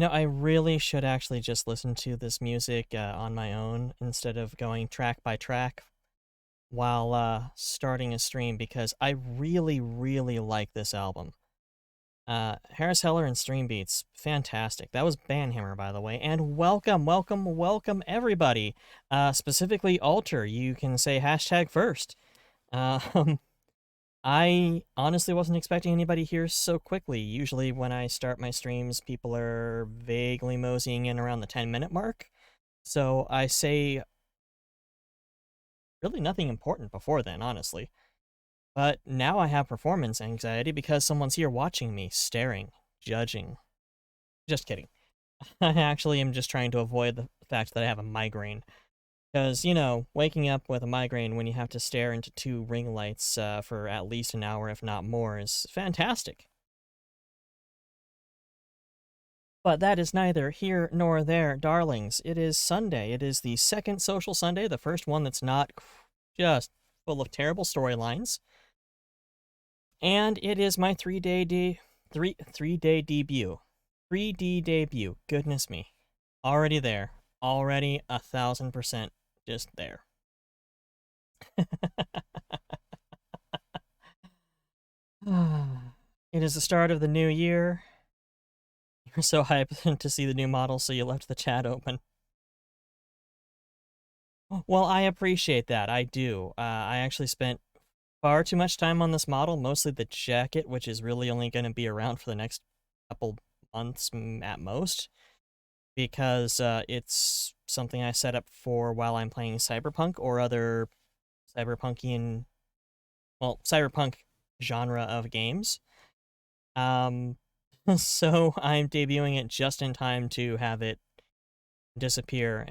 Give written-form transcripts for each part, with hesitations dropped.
I really should actually just listen to this music on my own instead of going track by track while starting a stream because I really, really like this album. Harris Heller and Stream Beats, fantastic. That was Banhammer, by the way. And welcome, welcome, welcome, everybody. Specifically, Alter, you can say hashtag first. Um, I honestly wasn't expecting anybody here so quickly. Usually, when I start my streams, people are vaguely moseying in around the 10-minute mark. So I say really nothing important before then, honestly. But now I have performance anxiety because someone's here watching me, staring, judging. Just kidding. I actually am just trying to avoid the fact that I have a migraine. Because, waking up with a migraine when you have to stare into two ring lights for at least an hour, if not more, is fantastic. But that is neither here nor there, darlings. It is Sunday. It is the second social Sunday, the first one that's not just full of terrible storylines. And it is my 3-day debut. 3D debut. Goodness me. Already there. Already 1,000% just there. It is the start of the new year. You're so hyped to see the new model, so you left the chat open. Well, I appreciate that. I do. I actually spent far too much time on this model, mostly the jacket, which is really only going to be around for the next couple months at most, because it's something I set up for while I'm playing Cyberpunk or other cyberpunkian, well, cyberpunk genre of games. Um, so I'm debuting it just in time to have it disappear,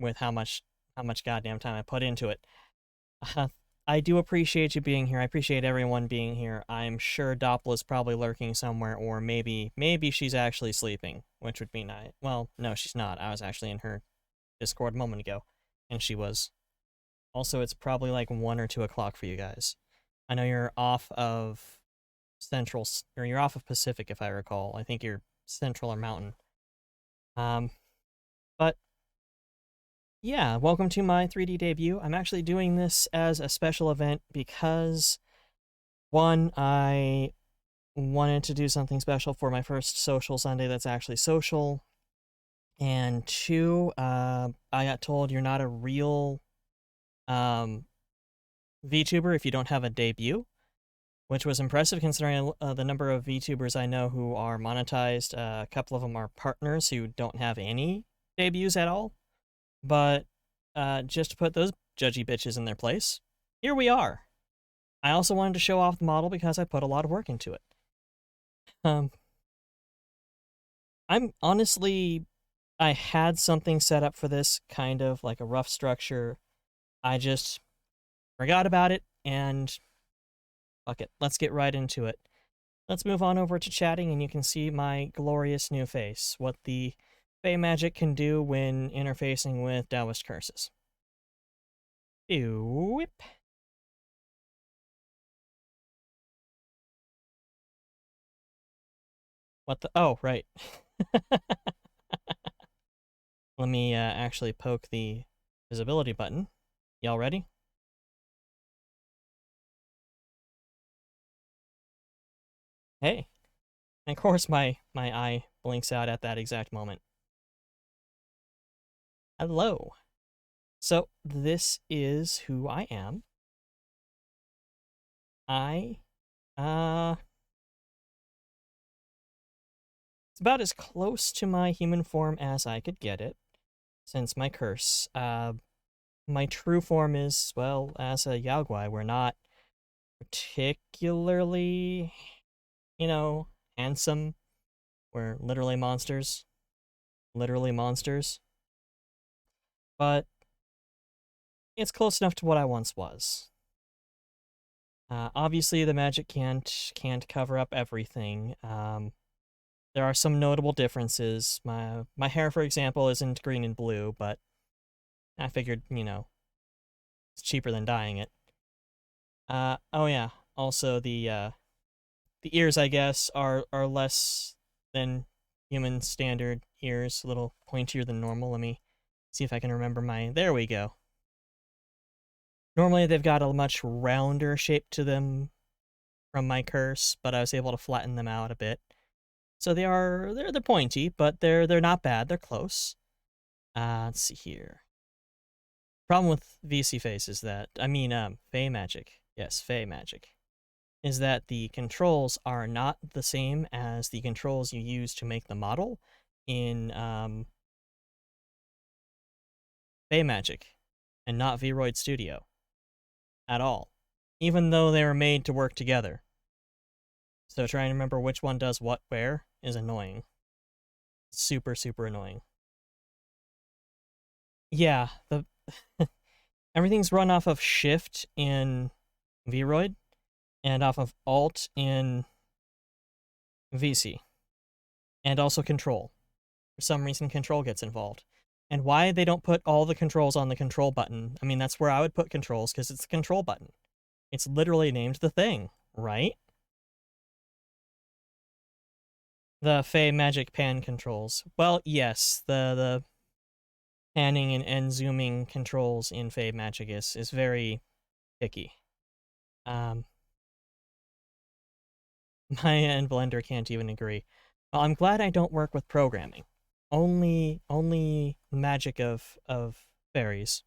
with how much goddamn time I put into it. Uh, I do appreciate you being here. I appreciate everyone being here. I'm sure Doppel is probably lurking somewhere, or maybe she's actually sleeping, which would be nice. Well, no, she's not. I was actually in her Discord a moment ago, and she was. Also, it's probably like 1 or 2 o'clock for you guys. I know you're off of Central, or you're off of Pacific, if I recall. I think you're Central or Mountain. Um, but yeah, welcome to my 3D debut. I'm actually doing this as a special event because, one, I wanted to do something special for my first social Sunday that's actually social, and two, I got told you're not a real um, VTuber if you don't have a debut, which was impressive considering the number of VTubers I know who are monetized. A couple of them are partners who don't have any debuts at all. But just to put those judgy bitches in their place, here we are. I also wanted to show off the model because I put a lot of work into it. Um, I'm honestly, I had something set up for this, kind of like a rough structure. I just forgot about it, and fuck it, let's get right into it. Let's move on over to chatting, and you can see my glorious new face, what the Fey magic can do when interfacing with Taoist curses. Ew. What the? Oh, right. Let me actually poke the visibility button. Y'all ready? Hey. And of course my eye blinks out at that exact moment. Hello. So this is who I am. I uh it's about as close to my human form as I could get it, since my curse. My true form is, well, as a Yaogwai, we're not particularly, handsome. We're literally monsters. Literally monsters. But it's close enough to what I once was. Obviously, the magic can't cover up everything. There are some notable differences. My hair, for example, isn't green and blue, but I figured, it's cheaper than dyeing it. Oh yeah. Also, the ears, I guess, are less than human standard ears, a little pointier than normal. Let me see if I can remember my... There we go. Normally they've got a much rounder shape to them from my curse, but I was able to flatten them out a bit. So they're pointy, but they're not bad. They're close. Let's see here. Problem with VC Face is that, Fey Magic. Yes, Fey Magic. Is that the controls are not the same as the controls you use to make the model in Fey Magic and not Vroid Studio at all, even though they were made to work together. So trying to remember which one does what where is annoying. Super, super annoying. Yeah, the everything's run off of Shift in Vroid and off of Alt in VC. And also Control. For some reason, Control gets involved. And why they don't put all the controls on the Control button, I mean, that's where I would put controls, because it's the Control button. It's literally named the thing, right? The Fey Magic Pan controls. Well, yes, the panning and end zooming controls in Fey Magic is very picky. Maya and Blender can't even agree. Well, I'm glad I don't work with programming. Only magic of fairies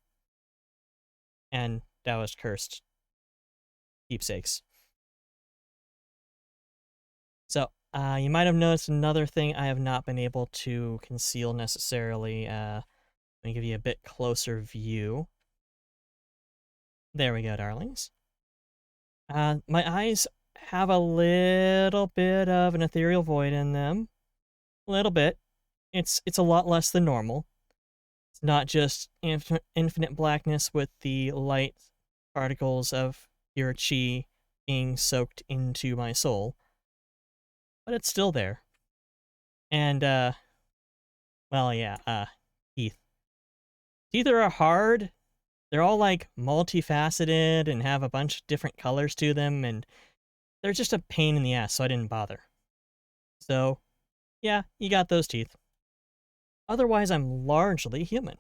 and Taoist cursed keepsakes. So you might have noticed another thing I have not been able to conceal necessarily. Let me give you a bit closer view. There we go, darlings. My eyes have a little bit of an ethereal void in them. A little bit. It's a lot less than normal. It's not just infinite blackness with the light particles of your chi being soaked into my soul, but it's still there. And well, yeah, teeth. Teeth are hard. They're all like multifaceted and have a bunch of different colors to them, and they're just a pain in the ass, so I didn't bother. So, yeah, you got those teeth. Otherwise, I'm largely human.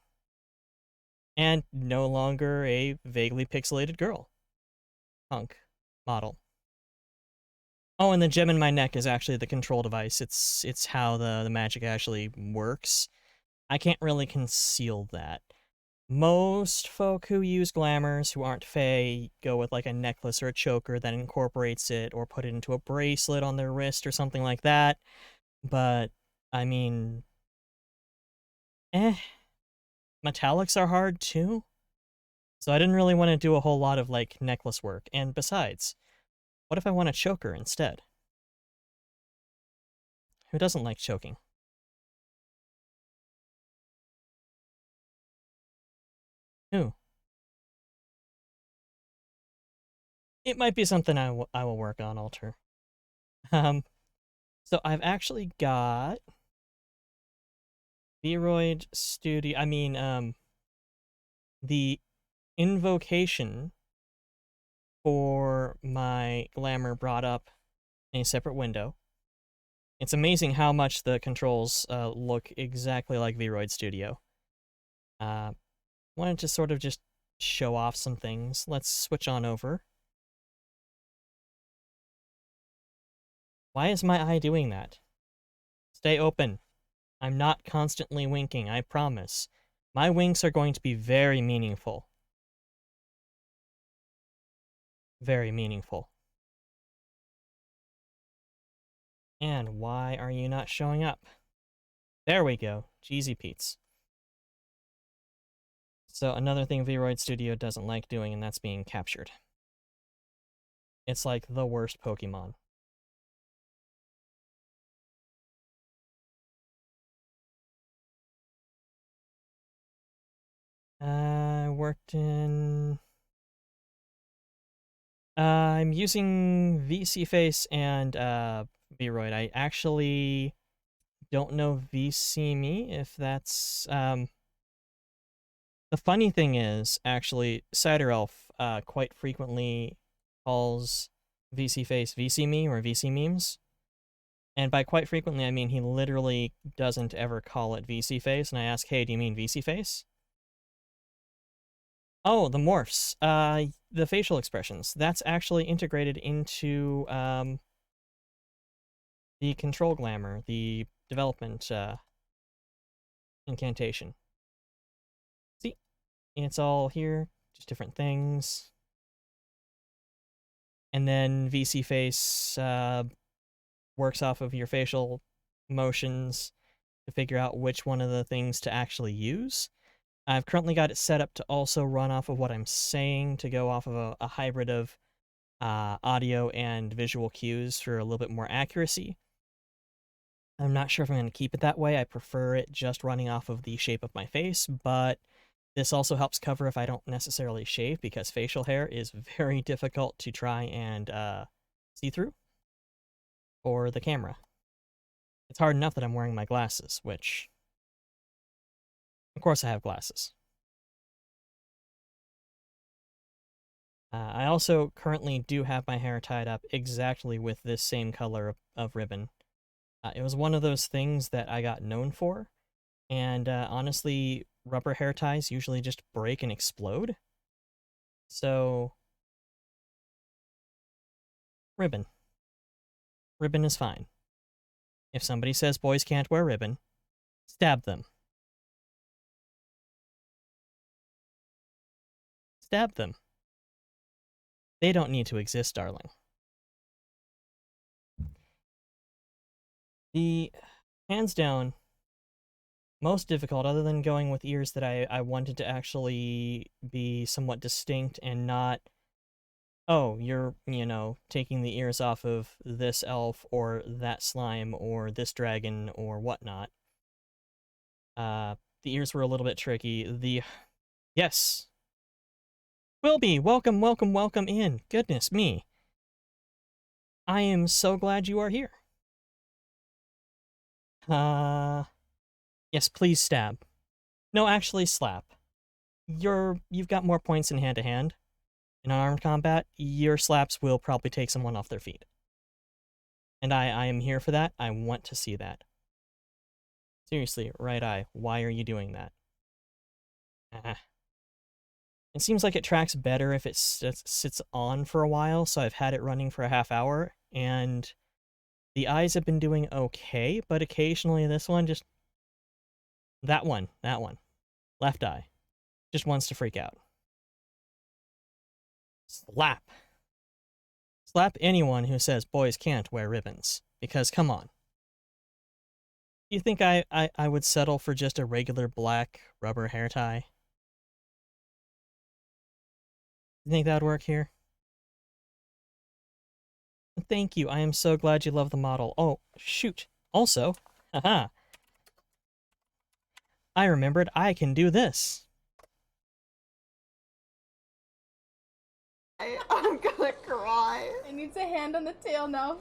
And no longer a vaguely pixelated girl. Punk model. Oh, and the gem in my neck is actually the control device. It's how the magic actually works. I can't really conceal that. Most folk who use glamours, who aren't Fae, go with like a necklace or a choker that incorporates it, or put it into a bracelet on their wrist or something like that. But, I mean, metallics are hard too. So I didn't really want to do a whole lot of like necklace work. And besides, what if I want a choker instead? Who doesn't like choking? Who? It might be something I will work on, Alter. So I've actually got Vroid Studio. The invocation for my glamour brought up in a separate window. It's amazing how much the controls look exactly like Vroid Studio. Wanted to sort of just show off some things. Let's switch on over. Why is my eye doing that? Stay open. I'm not constantly winking, I promise. My winks are going to be very meaningful. Very meaningful. And why are you not showing up? There we go. Jeezy Pete's. So another thing Vroid Studio doesn't like doing, and that's being captured. It's like the worst Pokemon. I worked in... I'm using VC Face and Vroid. I actually don't know VC Me, if that's... The funny thing is, actually, Cider Elf quite frequently calls VC Face VC Me or VC Memes. And by quite frequently, I mean he literally doesn't ever call it VC face, and I ask, hey, do you mean VC face? Oh, the morphs. The facial expressions. That's actually integrated into the control glamour, the development incantation. See? It's all here, just different things. And then VC face works off of your facial motions to figure out which one of the things to actually use. I've currently got it set up to also run off of what I'm saying, to go off of a hybrid of audio and visual cues for a little bit more accuracy. I'm not sure if I'm going to keep it that way. I prefer it just running off of the shape of my face, but this also helps cover if I don't necessarily shave, because facial hair is very difficult to try and see through for the camera. It's hard enough that I'm wearing my glasses, which, of course I have glasses. I also currently do have my hair tied up exactly with this same color of ribbon. It was one of those things that I got known for, and honestly, rubber hair ties usually just break and explode. So, ribbon. Ribbon is fine. If somebody says boys can't wear ribbon, stab them. Stab them. They don't need to exist, darling. The, hands down, most difficult, other than going with ears that I wanted to actually be somewhat distinct and not, oh, you're, taking the ears off of this elf or that slime or this dragon or whatnot. The ears were a little bit tricky. Yes. Wilby, welcome, welcome, welcome in. Goodness me. I am so glad you are here. Yes, please stab. No, actually slap. You've got more points in hand-to-hand. In unarmed combat, your slaps will probably take someone off their feet. And I am here for that. I want to see that. Seriously, right eye, why are you doing that? It seems like it tracks better if it sits on for a while, so I've had it running for a half hour, and the eyes have been doing okay, but occasionally this one just... That one. Left eye. Just wants to freak out. Slap. Slap anyone who says boys can't wear ribbons. Because, come on. Do you think I would settle for just a regular black rubber hair tie? You think that would work here? Thank you. I am so glad you love the model. Oh, shoot. Also, haha. I remembered I can do this. I'm gonna cry. It needs a hand on the tail now.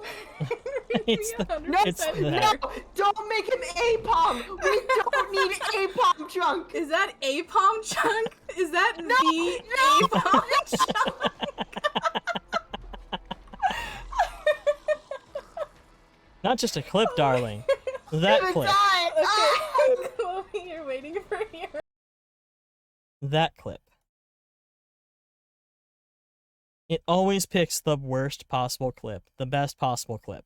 It's No, don't make him A-palm. We don't need A-palm chunk. Is that A-palm chunk? Is that No, the no, A-palm chunk? Not just a clip, darling. That clip. Okay, Chloe, you're waiting for here. That clip. It always picks the worst possible clip, the best possible clip.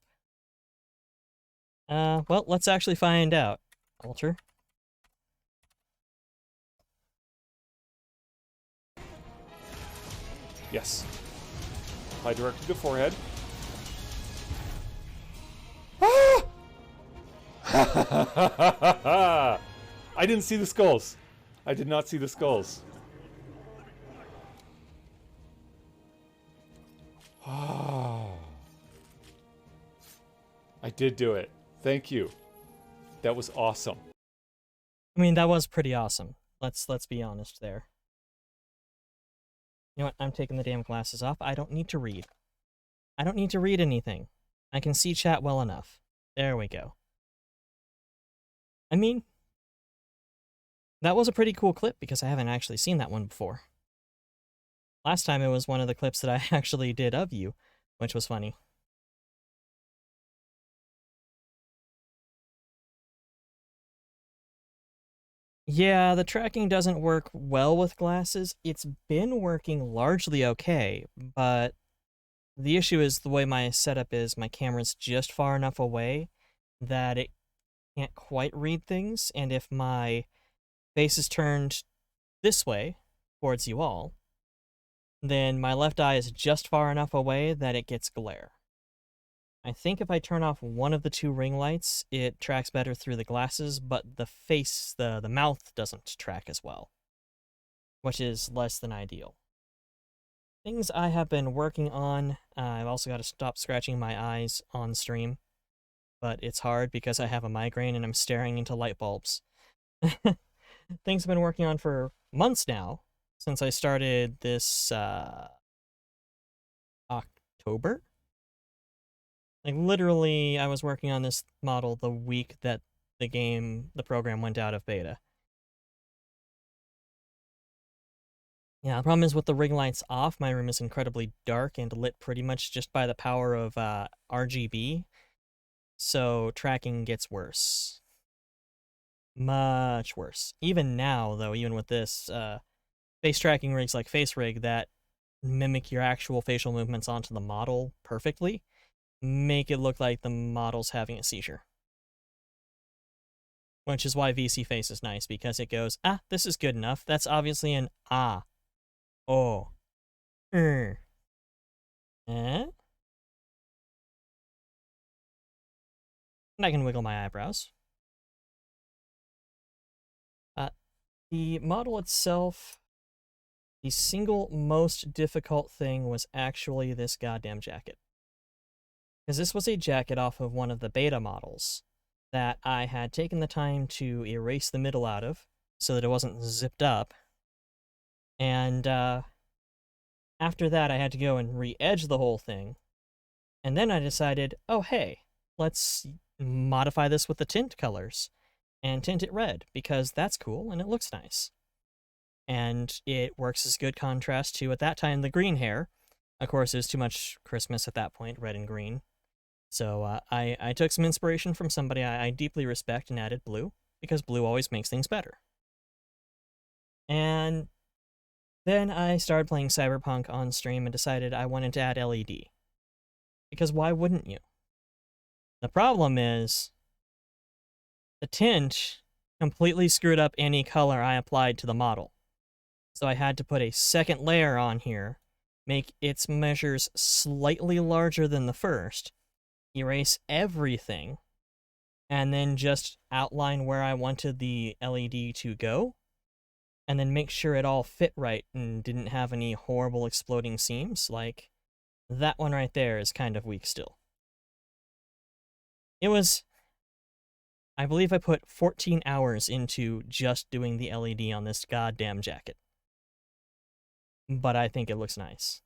Well, let's actually find out. Alter. Yes. Apply directly to the forehead. Ah! I didn't see the skulls. I did not see the skulls. Ah. I did do it. Thank you. That was awesome. I mean, that was pretty awesome. Let's be honest there. You know what? I'm taking the damn glasses off. I don't need to read. I don't need to read anything. I can see chat well enough. There we go. I mean, that was a pretty cool clip because I haven't actually seen that one before. Last time it was one of the clips that I actually did of you, which was funny. Yeah, the tracking doesn't work well with glasses. It's been working largely okay, but the issue is the way my setup is, my camera's just far enough away that it can't quite read things, and if my face is turned this way towards you all, then my left eye is just far enough away that it gets glare. I think if I turn off one of the two ring lights, it tracks better through the glasses, but the mouth doesn't track as well, which is less than ideal. Things I have been working on, I've also got to stop scratching my eyes on stream, but it's hard because I have a migraine and I'm staring into light bulbs. Things I've been working on for months now, since I started this October. Like literally, I was working on this model the week that the program went out of beta. Yeah, the problem is with the ring lights off, my room is incredibly dark and lit pretty much just by the power of RGB, so tracking gets worse. Much worse. Even now, though, even with this, face tracking rigs like FaceRig that mimic your actual facial movements onto the model perfectly make it look like the model's having a seizure. Which is why VC Face is nice, because it goes, this is good enough. That's obviously an oh, eh. And I can wiggle my eyebrows. The model itself, the single most difficult thing was actually this goddamn jacket. Because this was a jacket off of one of the beta models that I had taken the time to erase the middle out of so that it wasn't zipped up. And after that, I had to go and re-edge the whole thing. And then I decided, oh, hey, let's modify this with the tint colors and tint it red because that's cool and it looks nice. And it works as good contrast to, at that time, the green hair. Of course, it was too much Christmas at that point, red and green. So I took some inspiration from somebody I deeply respect and added blue, because blue always makes things better. And then I started playing Cyberpunk on stream and decided I wanted to add LED. Because why wouldn't you? The problem is, the tint completely screwed up any color I applied to the model. So I had to put a second layer on here, make its measures slightly larger than the first, erase everything, and then just outline where I wanted the LED to go, and then make sure it all fit right and didn't have any horrible exploding seams. Like, that one right there is kind of weak still. It was, I believe I put 14 hours into just doing the LED on this goddamn jacket. But I think it looks nice.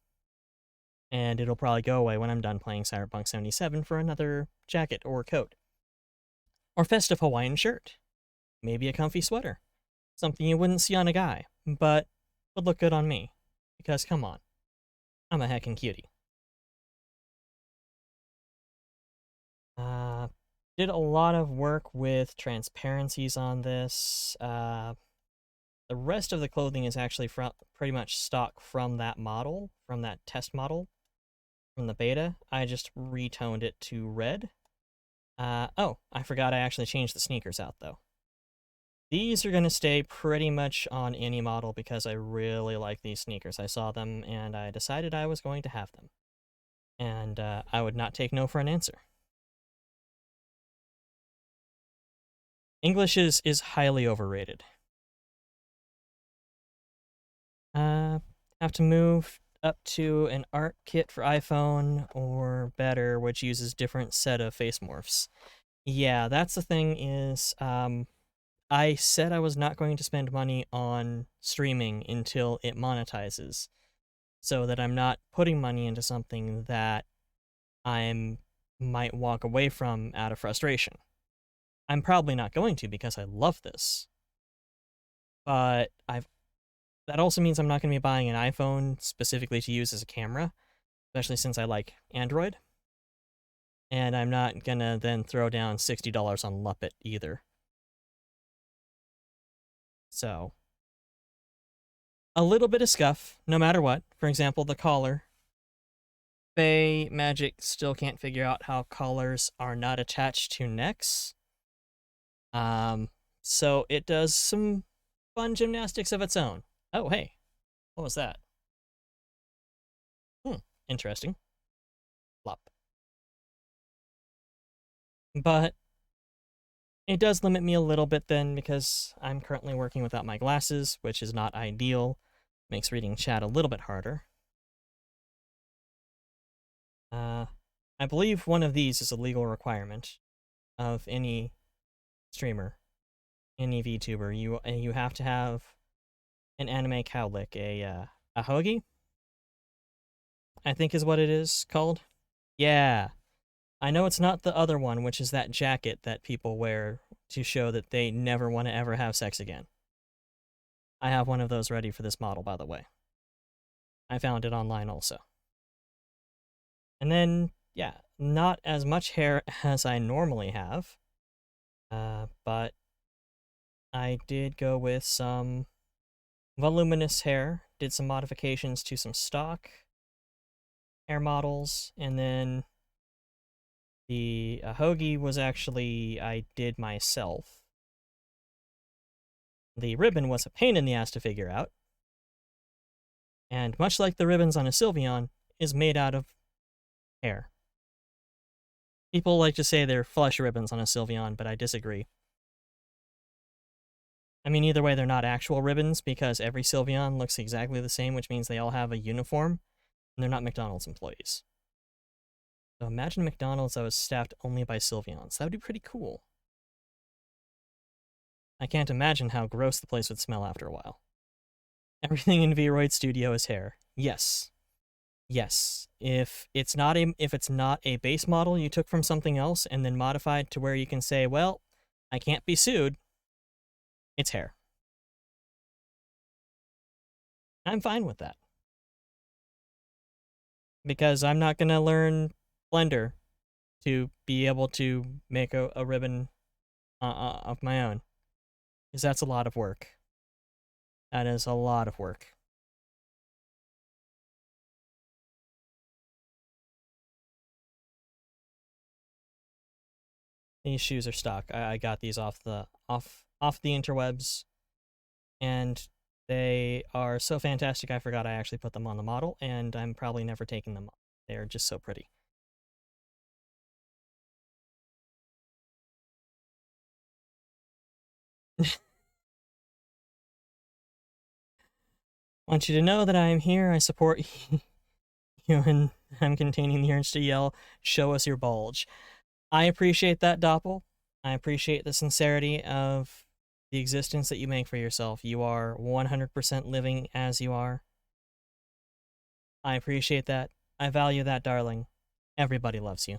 And it'll probably go away when I'm done playing Cyberpunk 77 for another jacket or coat. Or festive Hawaiian shirt. Maybe a comfy sweater. Something you wouldn't see on a guy, but would look good on me. Because come on, I'm a heckin' cutie. Did a lot of work with transparencies on this. The rest of the clothing is actually pretty much stock from that model, from that test model, from the beta. I just retoned it to red. Oh, I forgot I actually changed the sneakers out, though. These are going to stay pretty much on any model because I really like these sneakers. I saw them, and I decided I was going to have them. And I would not take no for an answer. English is highly overrated. Have to move up to an art kit for iPhone or better, which uses different set of face morphs. Yeah, that's the thing is, I said I was not going to spend money on streaming until it monetizes, so that I'm not putting money into something that I might walk away from out of frustration. I'm probably not going to because I love this. But that also means I'm not going to be buying an iPhone specifically to use as a camera, especially since I like Android. And I'm not going to then throw down $60 on Luppet either. So, a little bit of scuff, no matter what. For example, the collar. Fae magic still can't figure out how collars are not attached to necks. So it does some fun gymnastics of its own. Oh, hey, what was that? Interesting. Flop. But it does limit me a little bit then because I'm currently working without my glasses, which is not ideal. Makes reading chat a little bit harder. I believe one of these is a legal requirement of any streamer, any VTuber. You have to have an anime cowlick, a hoagie, I think is what it is called. Yeah, I know it's not the other one, which is that jacket that people wear to show that they never want to ever have sex again. I have one of those ready for this model, by the way. I found it online also. And then, yeah, not as much hair as I normally have, but I did go with some voluminous hair, did some modifications to some stock hair models, and then the hoagie was actually I did myself. The ribbon was a pain in the ass to figure out, and much like the ribbons on a Sylveon, is made out of hair. People like to say they're flesh ribbons on a Sylveon, but I disagree. I mean, either way, they're not actual ribbons because every Sylveon looks exactly the same, which means they all have a uniform, and they're not McDonald's employees. So imagine McDonald's that was staffed only by Sylveons. That would be pretty cool. I can't imagine how gross the place would smell after a while. Everything in Vroid Studio is hair. Yes. Yes. If it's not a base model you took from something else and then modified to where you can say, well, I can't be sued, it's hair. I'm fine with that. Because I'm not gonna learn Blender to be able to make a ribbon of my own. Because that's a lot of work. That is a lot of work. These shoes are stock. I got these off the interwebs, and they are so fantastic I forgot I actually put them on the model, and I'm probably never taking them off. They're just so pretty. Want you to know that I am here. I support you, and I'm containing the urge to yell, "Show us your bulge." I appreciate that, Doppel. I appreciate the sincerity of the existence that you make for yourself. You are 100% living as you are. I appreciate that. I value that, darling. Everybody loves you.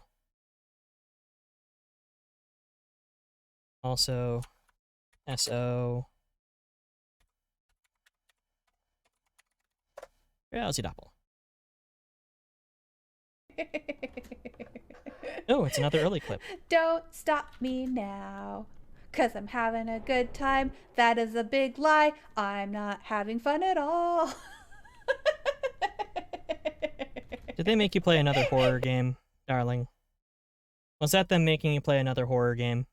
Also, SO. Drowsy Doppel. Oh, it's another early clip. Don't stop me now, 'cause I'm having a good time. That is a big lie. I'm not having fun at all. Did they make you play another horror game, darling? Was that them making you play another horror game?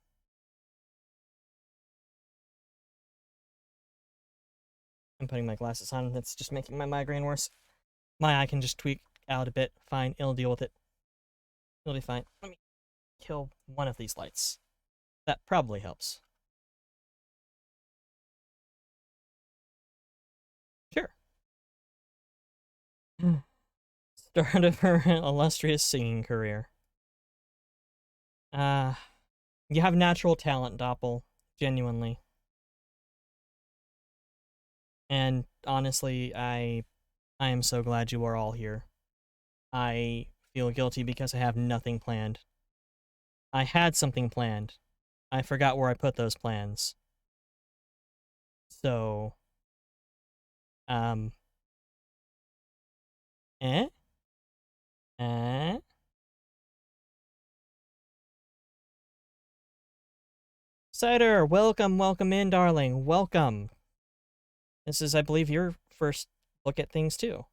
I'm putting my glasses on. That's just making my migraine worse. My eye can just tweak out a bit. Fine, it'll deal with it. It'll be fine. Let me kill one of these lights. That probably helps. Sure. Start of her illustrious singing career. You have natural talent, Doppel. Genuinely. And honestly, I am so glad you are all here. I feel guilty because I have nothing planned. I had something planned. I forgot where I put those plans. So, eh? Eh? Cider, welcome in, darling. Welcome. This is, I believe, your first look at things too.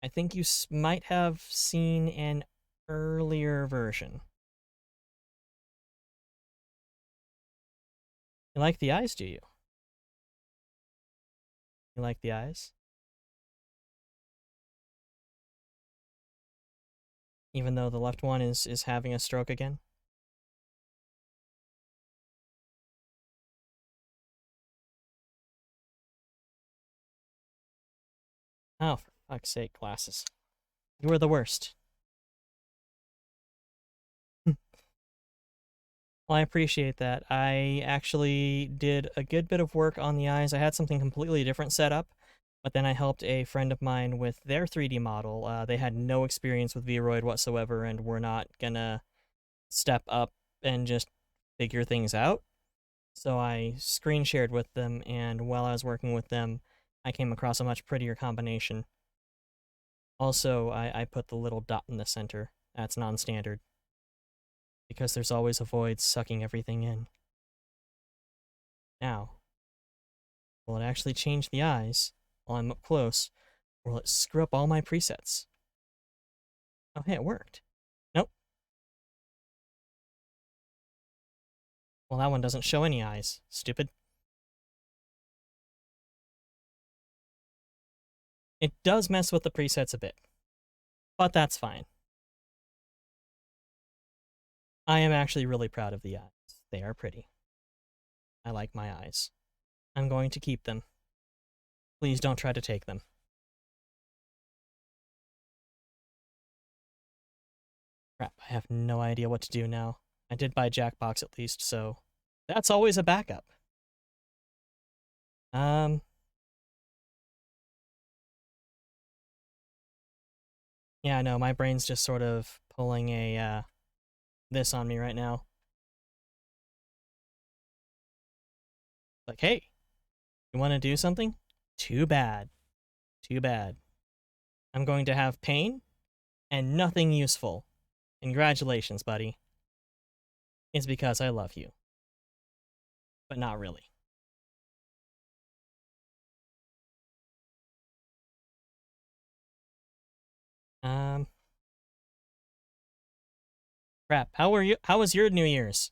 I think you might have seen an earlier version. You like the eyes, do you? You like the eyes? Even though the left one is having a stroke again? Oh, for fuck's sake, glasses. You are the worst. Well, I appreciate that. I actually did a good bit of work on the eyes. I had something completely different set up, but then I helped a friend of mine with their 3D model. They had no experience with Vroid whatsoever and were not gonna step up and just figure things out. So I screen shared with them, and while I was working with them, I came across a much prettier combination. Also, I put the little dot in the center. That's non-standard, because there's always a void sucking everything in. Now, will it actually change the eyes while I'm up close, or will it screw up all my presets? Oh, hey, it worked. Nope. Well, that one doesn't show any eyes. Stupid. It does mess with the presets a bit, but that's fine. I am actually really proud of the eyes. They are pretty. I like my eyes. I'm going to keep them. Please don't try to take them. Crap, I have no idea what to do now. I did buy Jackbox at least, so that's always a backup. Yeah, I know, my brain's just sort of pulling a, this on me right now. Like, hey, you want to do something? Too bad. Too bad. I'm going to have pain and nothing useful. Congratulations, buddy. It's because I love you. But not really. Crap. How was your New Year's?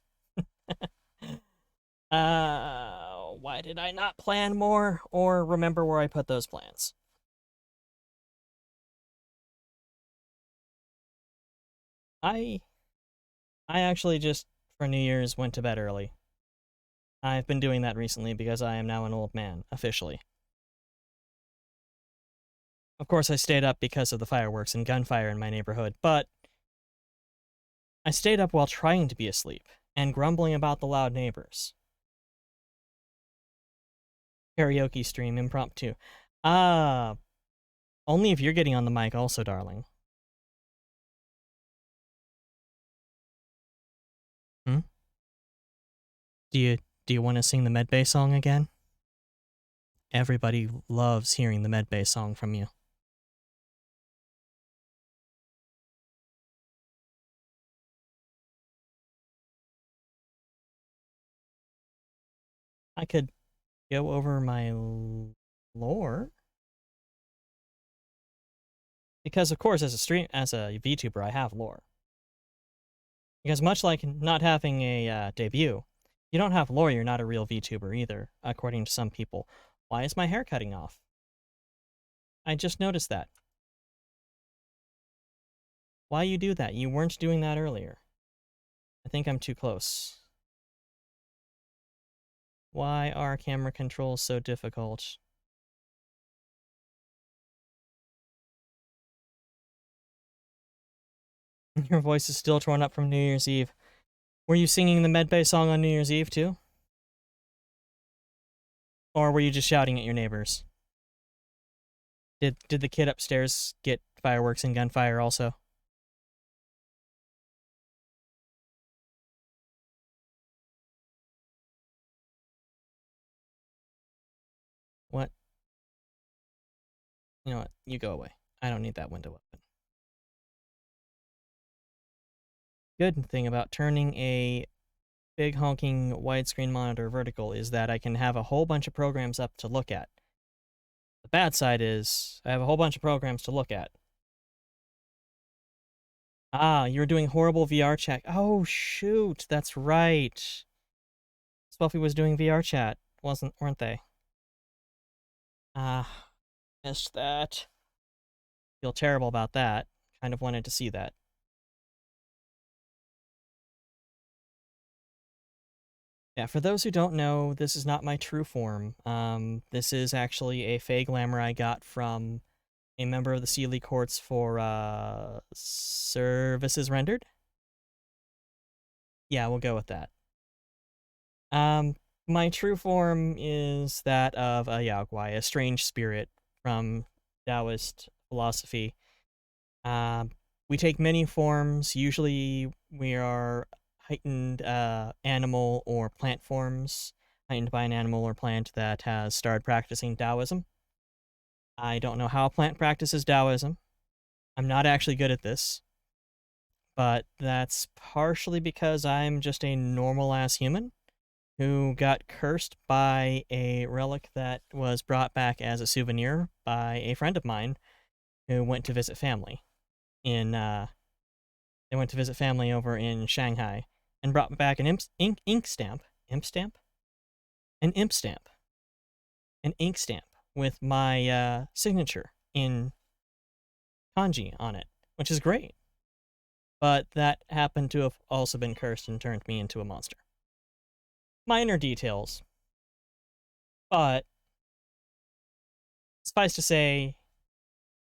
Why did I not plan more or remember where I put those plans? I actually just for New Year's went to bed early. I've been doing that recently because I am now an old man, officially. Of course, I stayed up because of the fireworks and gunfire in my neighborhood, but I stayed up while trying to be asleep and grumbling about the loud neighbors. Karaoke stream impromptu. Ah, only if you're getting on the mic also, darling. Hmm? Do you want to sing the medbay song again? Everybody loves hearing the medbay song from you. I could go over my lore. Because of course as a VTuber I have lore. Because much like not having a debut, you don't have lore, you're not a real VTuber either, according to some people. Why is my hair cutting off? I just noticed that. Why you do that? You weren't doing that earlier. I think I'm too close. Why are camera controls so difficult? Your voice is still torn up from New Year's Eve. Were you singing the medbay song on New Year's Eve too? Or were you just shouting at your neighbors? Did the kid upstairs get fireworks and gunfire also? What? You know what? You go away. I don't need that window open. Good thing about turning a big honking widescreen monitor vertical is that I can have a whole bunch of programs up to look at. The bad side is I have a whole bunch of programs to look at. Ah, you were doing horrible VR chat. Oh, shoot, that's right. Scuffy was doing VR chat, weren't they? Ah, missed that. Feel terrible about that. Kind of wanted to see that. Yeah, for those who don't know, this is not my true form. This is actually a fake glamour I got from a member of the Sealy courts for services rendered. Yeah, we'll go with that. My true form is that of a Yaogwai, a strange spirit from Taoist philosophy. We take many forms. Usually we are heightened animal or plant forms, heightened by an animal or plant that has started practicing Taoism. I don't know how a plant practices Taoism. I'm not actually good at this, but that's partially because I'm just a normal-ass human who got cursed by a relic that was brought back as a souvenir by a friend of mine who went to visit family in they went to visit family over in Shanghai and brought back an ink stamp, imp stamp, an imp stamp, an ink stamp with my signature in kanji on it, which is great. But that happened to have also been cursed and turned me into a monster. Minor details, but suffice to say,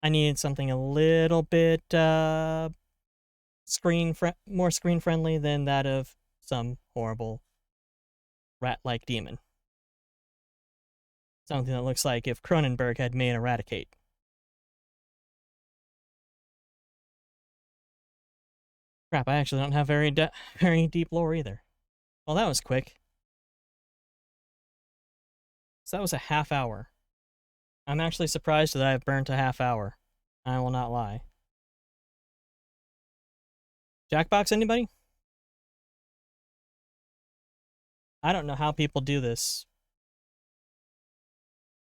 I needed something a little bit more screen friendly than that of some horrible rat-like demon. Something that looks like if Cronenberg had made Eradicate. Crap, I actually don't have very deep lore either. Well, that was quick. So that was a half hour. I'm actually surprised that I've burnt a half hour. I will not lie. Jackbox, anybody? I don't know how people do this.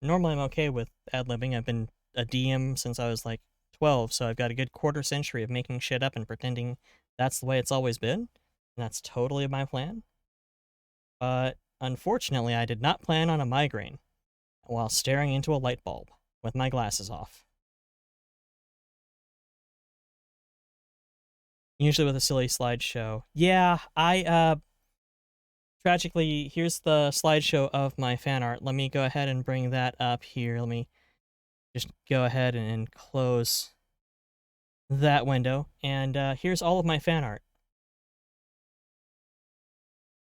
Normally I'm okay with ad-libbing. I've been a DM since I was like 12, so I've got a good quarter century of making shit up and pretending that's the way it's always been. And that's totally my plan. But unfortunately, I did not plan on a migraine while staring into a light bulb with my glasses off. Usually with a silly slideshow. Yeah, tragically, here's the slideshow of my fan art. Let me go ahead and bring that up here. Let me just go ahead and close that window. And here's all of my fan art.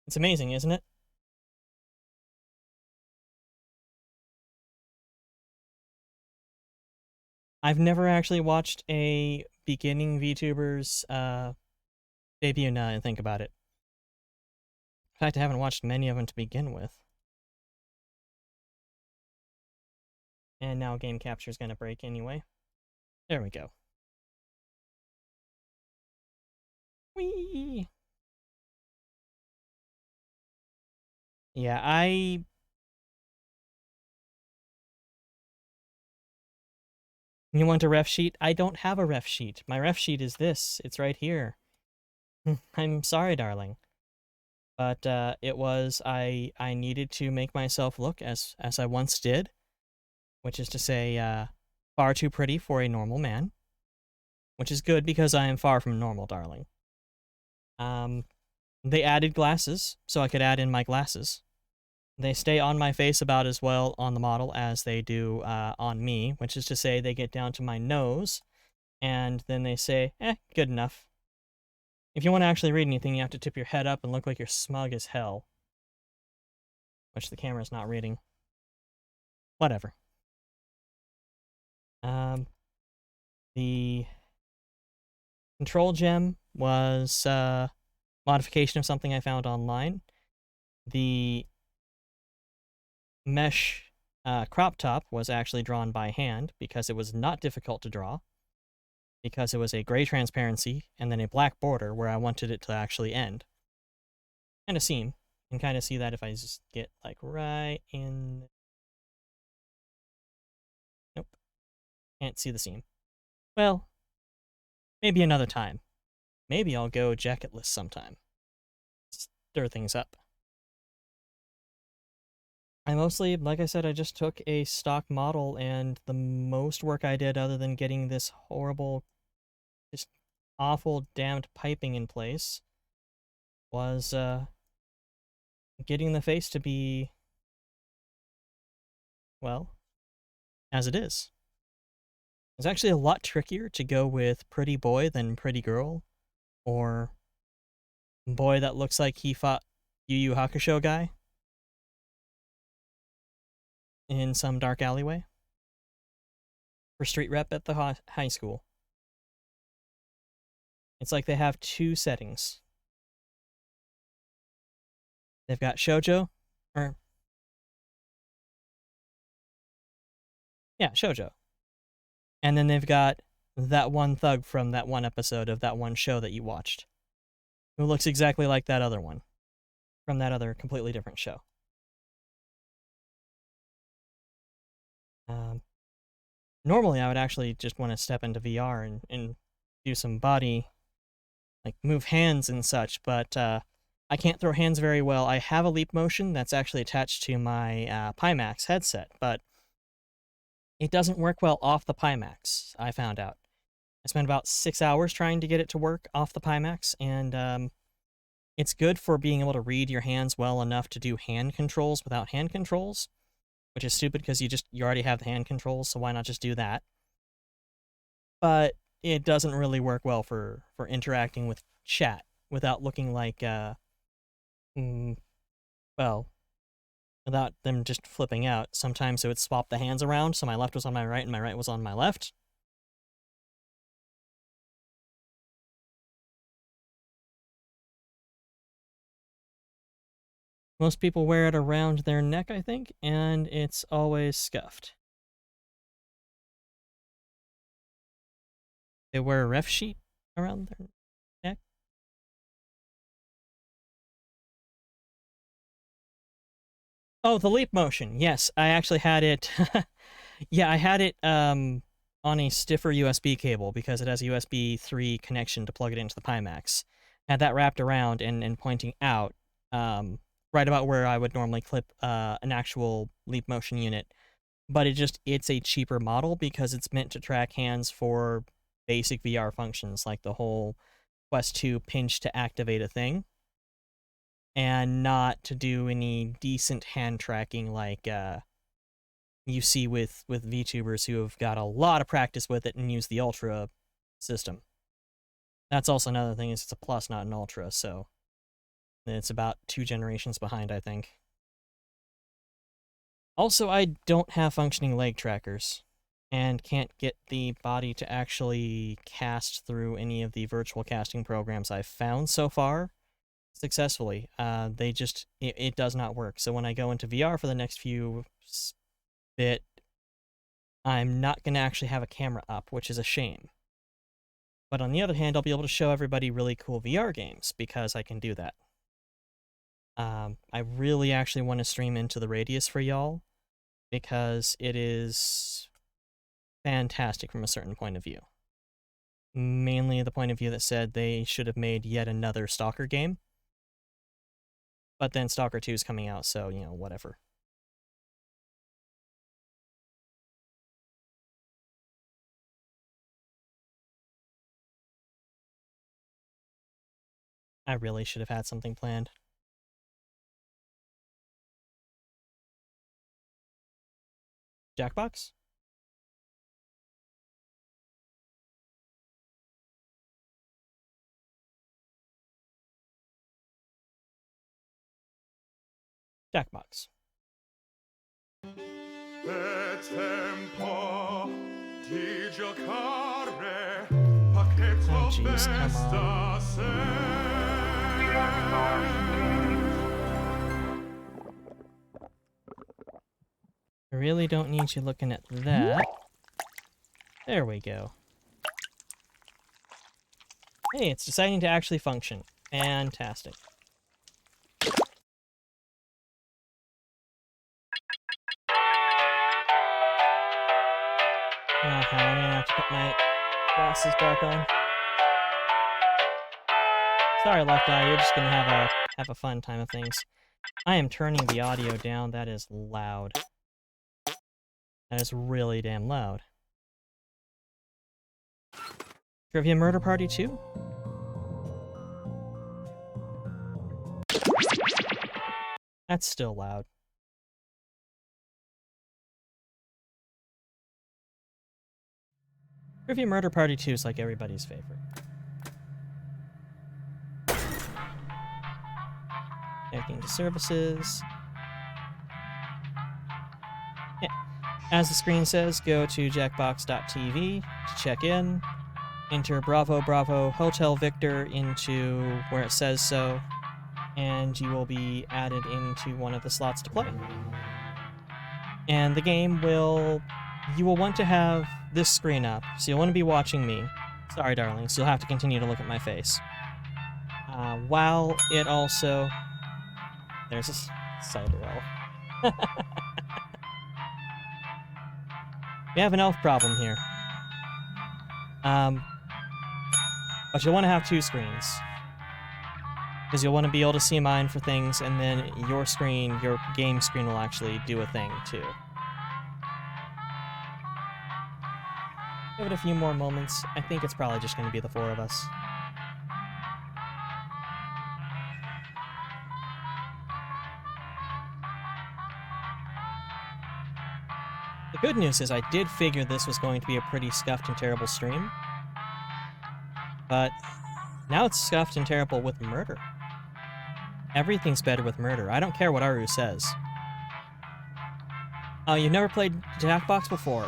It's amazing, isn't it? I've never actually watched a beginning VTuber's debut now that I think about it. In fact, I haven't watched many of them to begin with. And now game capture is going to break anyway. There we go. Whee! Yeah, You want a ref sheet? I don't have a ref sheet. My ref sheet is this. It's right here. I'm sorry, darling. But it was I needed to make myself look as I once did, which is to say, far too pretty for a normal man, which is good because I am far from normal, darling. They added glasses, so I could add in my glasses. They stay on my face about as well on the model as they do on me, which is to say they get down to my nose, and then they say, good enough. If you want to actually read anything, you have to tip your head up and look like you're smug as hell. Which the camera's not reading. Whatever. The control gem was a modification of something I found online. The mesh crop top was actually drawn by hand because it was not difficult to draw, because it was a gray transparency and then a black border where I wanted it to actually end. and a seam. You can kind of see that if I just get like right in. Nope, can't see the seam. Well, maybe another time. Maybe I'll go jacketless sometime. Stir things up. I mostly, like I said, I just took a stock model, and the most work I did other than getting this horrible, just awful damned piping in place was getting the face to be, well, as it is. It's actually a lot trickier to go with pretty boy than pretty girl, or boy that looks like he fought Yu Yu Hakusho guy in some dark alleyway for street rep at the high school. It's like they have two settings. They've got shoujo, or yeah, shoujo. And then they've got that one thug from that one episode of that one show that you watched, who looks exactly like that other one from that other completely different show. Normally, I would actually just want to step into VR and do some body, like move hands and such, but I can't throw hands very well. I have a leap motion that's actually attached to my Pimax headset, but it doesn't work well off the Pimax, I found out. I spent about 6 hours trying to get it to work off the Pimax, and it's good for being able to read your hands well enough to do hand controls without hand controls, which is stupid because you already have the hand controls, so why not just do that? But it doesn't really work well for interacting with chat without looking like, well, without them just flipping out. Sometimes it would swap the hands around, so my left was on my right and my right was on my left. Most people wear it around their neck, I think, and it's always scuffed. They wear a ref sheet around their neck. Oh, the leap motion. Yes, I actually had it. Yeah, I had it on a stiffer USB cable because it has a USB 3 connection to plug it into the Pimax. Had that wrapped around and pointing out, right about where I would normally clip an actual leap motion unit. But it's a cheaper model because it's meant to track hands for basic VR functions like the whole Quest 2 pinch to activate a thing, and not to do any decent hand tracking like you see with VTubers who have got a lot of practice with it and use the Ultra system. That's also another thing, is it's a Plus, not an Ultra, so it's about 2 generations behind, I think. Also, I don't have functioning leg trackers, and can't get the body to actually cast through any of the virtual casting programs I've found so far successfully. It does not work. So when I go into VR for the next few bit, I'm not going to actually have a camera up, which is a shame. But on the other hand, I'll be able to show everybody really cool VR games because I can do that. I really actually want to stream Into the Radius for y'all because it is fantastic from a certain point of view. Mainly the point of view that said they should have made yet another Stalker game. But then Stalker 2 is coming out, so, whatever. I really should have had something planned. Jackbox? Jackbox. È tempo di giocare, pacchetto Oh, jeez, come besta on. I really don't need you looking at that. There we go. Hey, it's deciding to actually function. Fantastic. Okay, I'm gonna have to put my glasses back on. Sorry, Left Eye, you're just gonna have a fun time of things. I am turning the audio down. That is loud. That is really damn loud. Trivia Murder Party 2? That's still loud. Trivia Murder Party 2 is like everybody's favorite. Connecting to services. Yeah. As the screen says, go to jackbox.tv to check in. Enter Bravo Bravo Hotel Victor into where it says so, and you will be added into one of the slots to play. And the game will... You will want to have this screen up, so you'll want to be watching me. Sorry, darlings, you'll have to continue to look at my face. While it also... There's a cider elf. We have an elf problem here. But you'll want to have two screens. Because you'll want to be able to see mine for things, and then your screen, your game screen, will actually do a thing, too. Give it a few more moments. I think it's probably just going to be the four of us. The good news is I did figure this was going to be a pretty scuffed and terrible stream. But now it's scuffed and terrible with murder. Everything's better with murder. I don't care what Aru says. Oh, you've never played Jackbox before?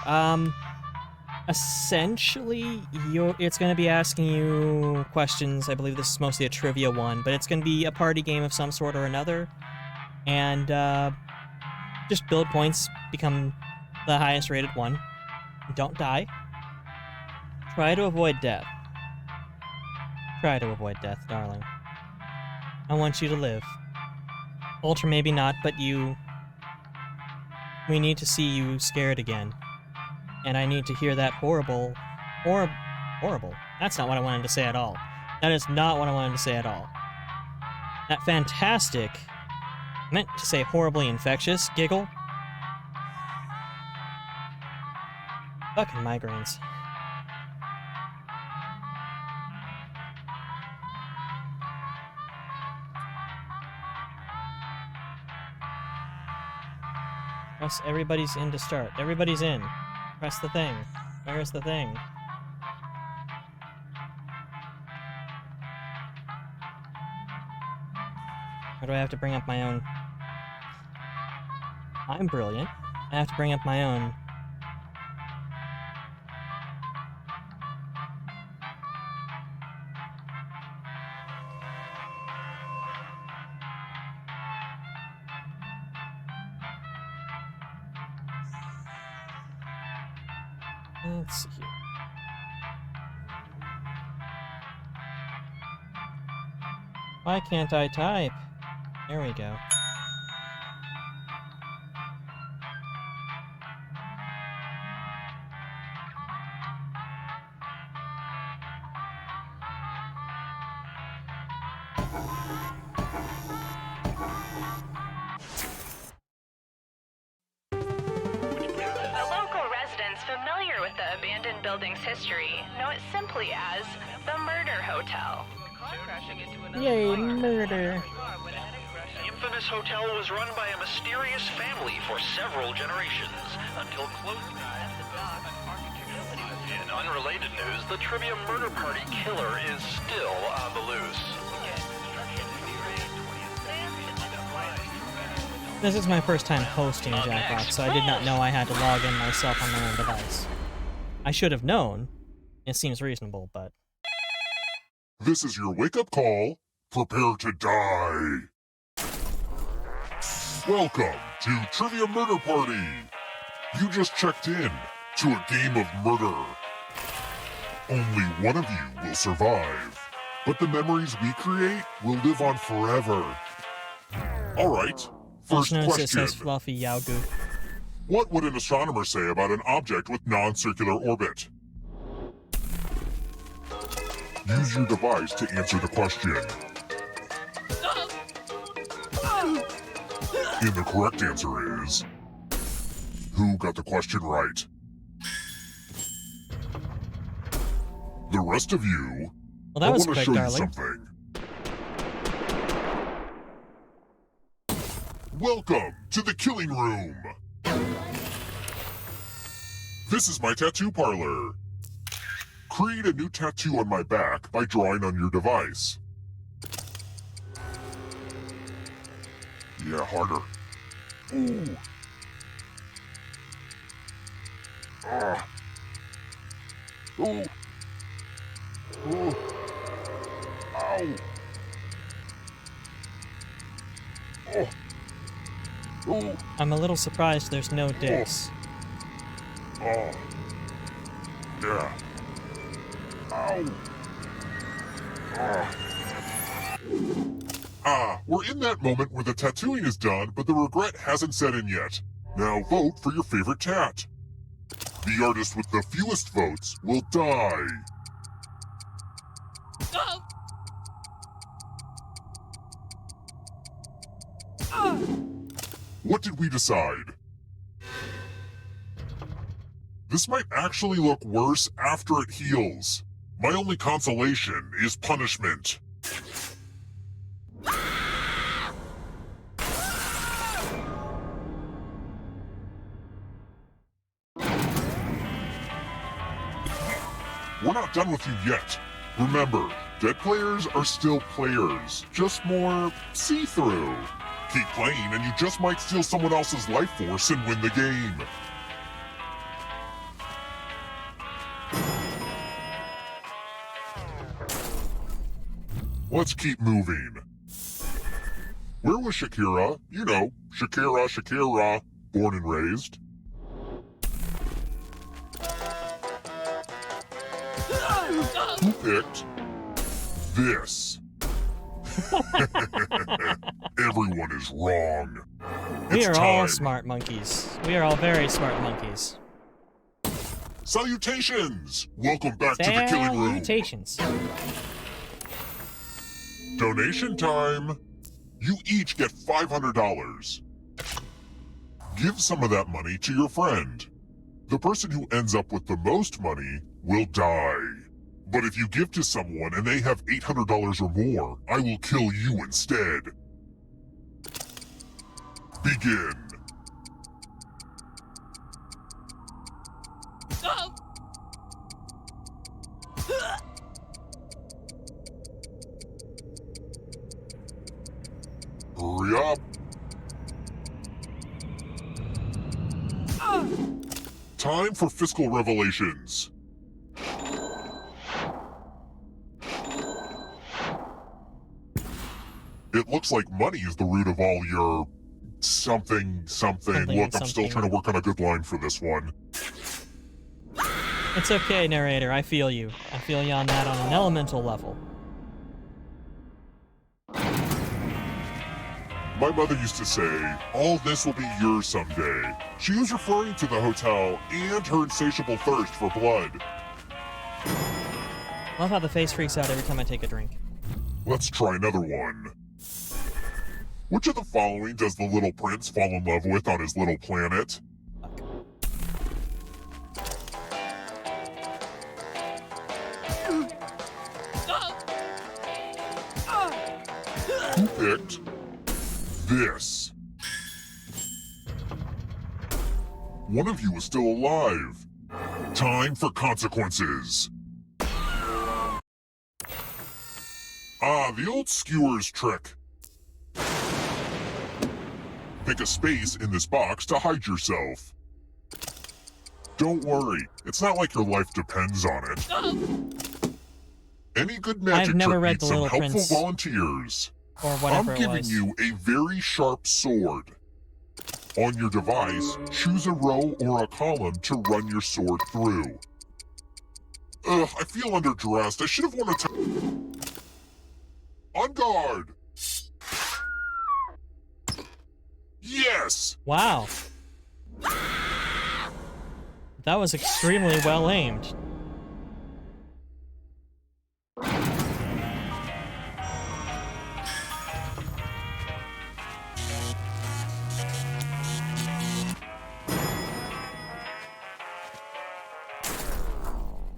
Essentially, it's going to be asking you questions. I believe this is mostly a trivia one, but it's going to be a party game of some sort or another. And just build points, become the highest rated one. Don't die. Try to avoid death. Try to avoid death, darling. I want you to live. Ultra maybe not, but you... We need to see you scared again. And I need to hear that horrible... Horrible. That's not what I wanted to say at all. That is not what I wanted to say at all. That fantastic... I meant to say horribly infectious giggle. Fucking migraines. Press everybody's in to start. Everybody's in. Press the thing. Where's the thing? Or do I have to bring up my own? I'm brilliant. I have to bring up my own. Let's see here. Why can't I type? There we go. Familiar with the abandoned building's history know it simply as the Murder Hotel. Yay, murder. The infamous hotel was run by a mysterious family for several generations until close. In unrelated news, the Trivia Murder Party killer is still on the loose. This is my first time hosting a Jackbox, so I did not know I had to log in myself on my own device. I should have known. It seems reasonable, but... This is your wake-up call. Prepare to die. Welcome to Trivia Murder Party. You just checked in to a game of murder. Only one of you will survive, but the memories we create will live on forever. All right. First It question. says Fluffy Yao Goof. What would an astronomer say about an object with non-circular orbit? Use your device to answer the question. And the correct answer is... Who got the question right? The rest of you, Well, that I was want to quick, show darling. you something. Welcome to the killing room. This is my tattoo parlor. Create a new tattoo on my back by drawing on your device. Yeah, harder. Ooh. Ah. Ooh. Ooh. Ow. Oh. Ooh. I'm a little surprised there's no dicks. Oh. Yeah. Ow. We're in that moment where the tattooing is done, but the regret hasn't set in yet. Now vote for your favorite tat. The artist with the fewest votes will die. What did we decide? This might actually look worse after it heals. My only consolation is punishment. We're not done with you yet. Remember, dead players are still players, just more see-through. Keep playing and you just might steal someone else's life force and win the game. Let's keep moving. Where was Shakira? You know, Shakira, born and raised. Who picked this? Everyone is wrong. We It's are all time. smart monkeys. We are all very smart monkeys. Salutations! Welcome back to the killing room. Salutations. Donation time. You each get $500. Give some of that money to your friend. The person who ends up with the most money will die. But if you give to someone and they have $800 or more, I will kill you instead. Begin. Hurry up. Time for fiscal revelations. It looks like money is the root of all your something. Look, I'm still trying to work on a good line for this one. It's okay, narrator. I feel you. I feel you on that on an elemental level. My mother used to say, all this will be yours someday. She was referring to the hotel and her insatiable thirst for blood. Love how the face freaks out every time I take a drink. Let's try another one. Which of the following does the little prince fall in love with on his little planet? Who picked this? One of you is still alive. Time for consequences. The old skewers trick. Pick a space in this box to hide yourself. Don't worry, it's not like your life depends on it. Any good magic I've never trick read needs The some Little helpful Prince. volunteers. Or whatever I'm it giving was. you a very sharp sword. On your device, choose a row or a column to run your sword through. Ugh, I feel underdressed. I should have worn a On guard! Yes! Wow. That was extremely well aimed.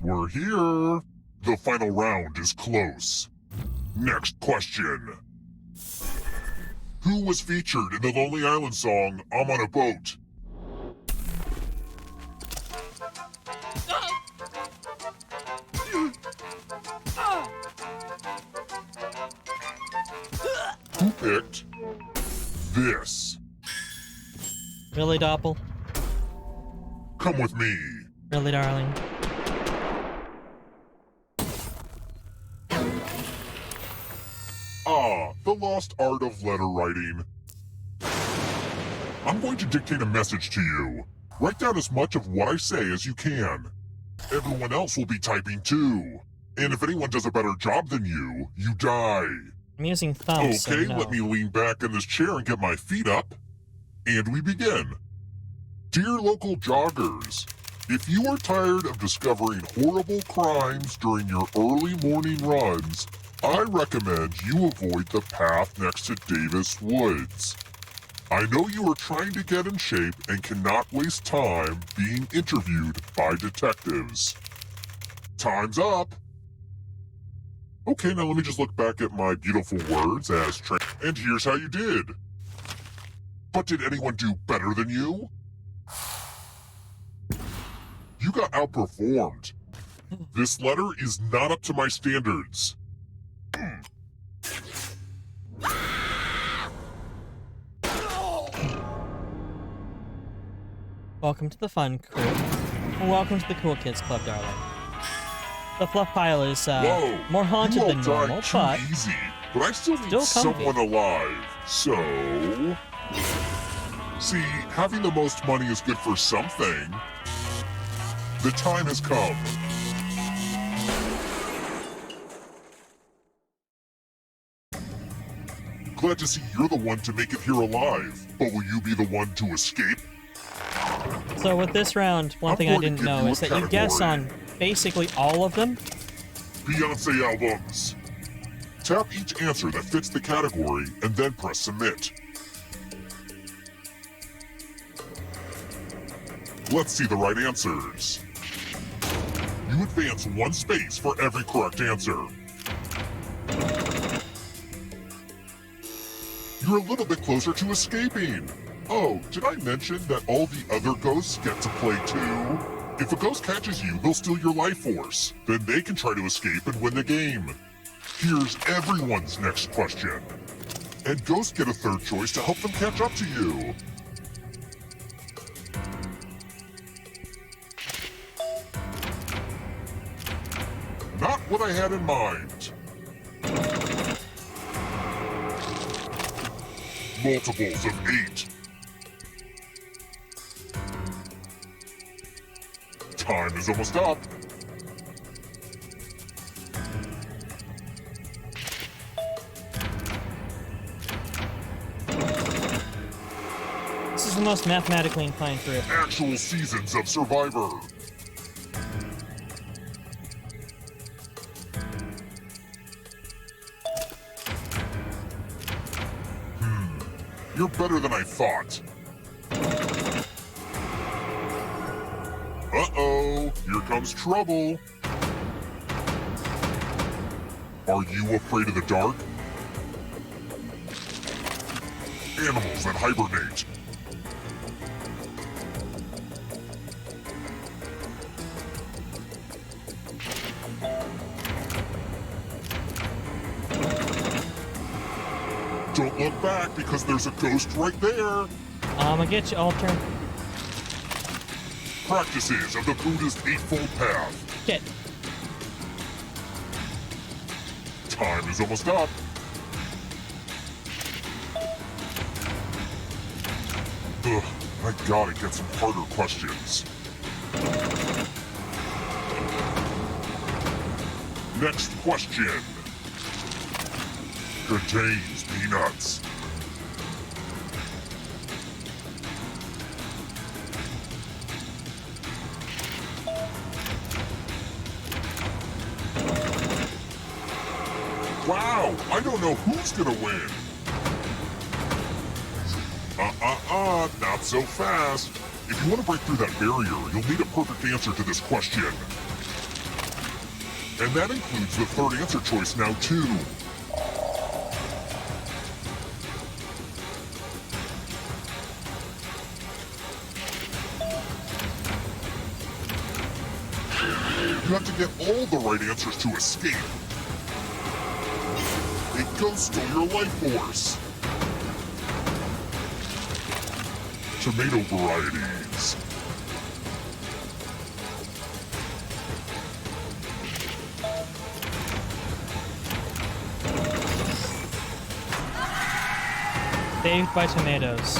We're here. The final round is close. Next question. Who was featured in the Lonely Island song, I'm on a Boat? Who picked this? Really, Doppel? Come with me. Really, darling? Ah, the lost art of letter writing. I'm going to dictate a message to you. Write down as much of what I say as you can. Everyone else will be typing too. And if anyone does a better job than you, you die. I'm using thumbs, so Okay, no. let me lean back in this chair and get my feet up. And we begin. Dear local joggers, if you are tired of discovering horrible crimes during your early morning runs, I recommend you avoid the path next to Davis Woods. I know you are trying to get in shape and cannot waste time being interviewed by detectives. Time's up. Okay, now let me just look back at my beautiful words as and here's how you did. But did anyone do better than you? You got outperformed. This letter is not up to my standards. Welcome to the fun crew. Welcome to the Cool Kids Club, darling. The fluff pile is Whoa, more haunted you all than normal, died too but easy, but I still need still comfy. someone alive. So, see, having the most money is good for something. The time has come. Glad to see you're the one to make it here alive, but will you be the one to escape? So with this round, one I'm thing I going to didn't give know you is a that you guess category. on basically all of them. Beyonce albums. Tap each answer that fits the category and then press submit. Let's see the right answers. You advance one space for every correct answer. You're a little bit closer to escaping. Oh, did I mention that all the other ghosts get to play too? If a ghost catches you, they'll steal your life force. Then they can try to escape and win the game. Here's everyone's next question. And ghosts get a third choice to help them catch up to you. Not what I had in mind. Multiples of 8. Time is almost up. This is the most mathematically inclined group. Actual seasons of Survivor. You're better than I thought. Uh-oh, here comes trouble. Are you afraid of the dark? Animals that hibernate. Don't look back because there's a ghost right there. I'ma get you, Alter. Practices of the Buddhist Eightfold Path. Shit. Time is almost up. Ugh, I gotta get some harder questions. Next question. Contains peanuts. Wow, I don't know who's gonna win. Not so fast. If you want to break through that barrier, you'll need a perfect answer to this question. And that includes the third answer choice now, too. You have to get all the right answers to escape. A ghost stole your life force. Tomato varieties. Saved by tomatoes.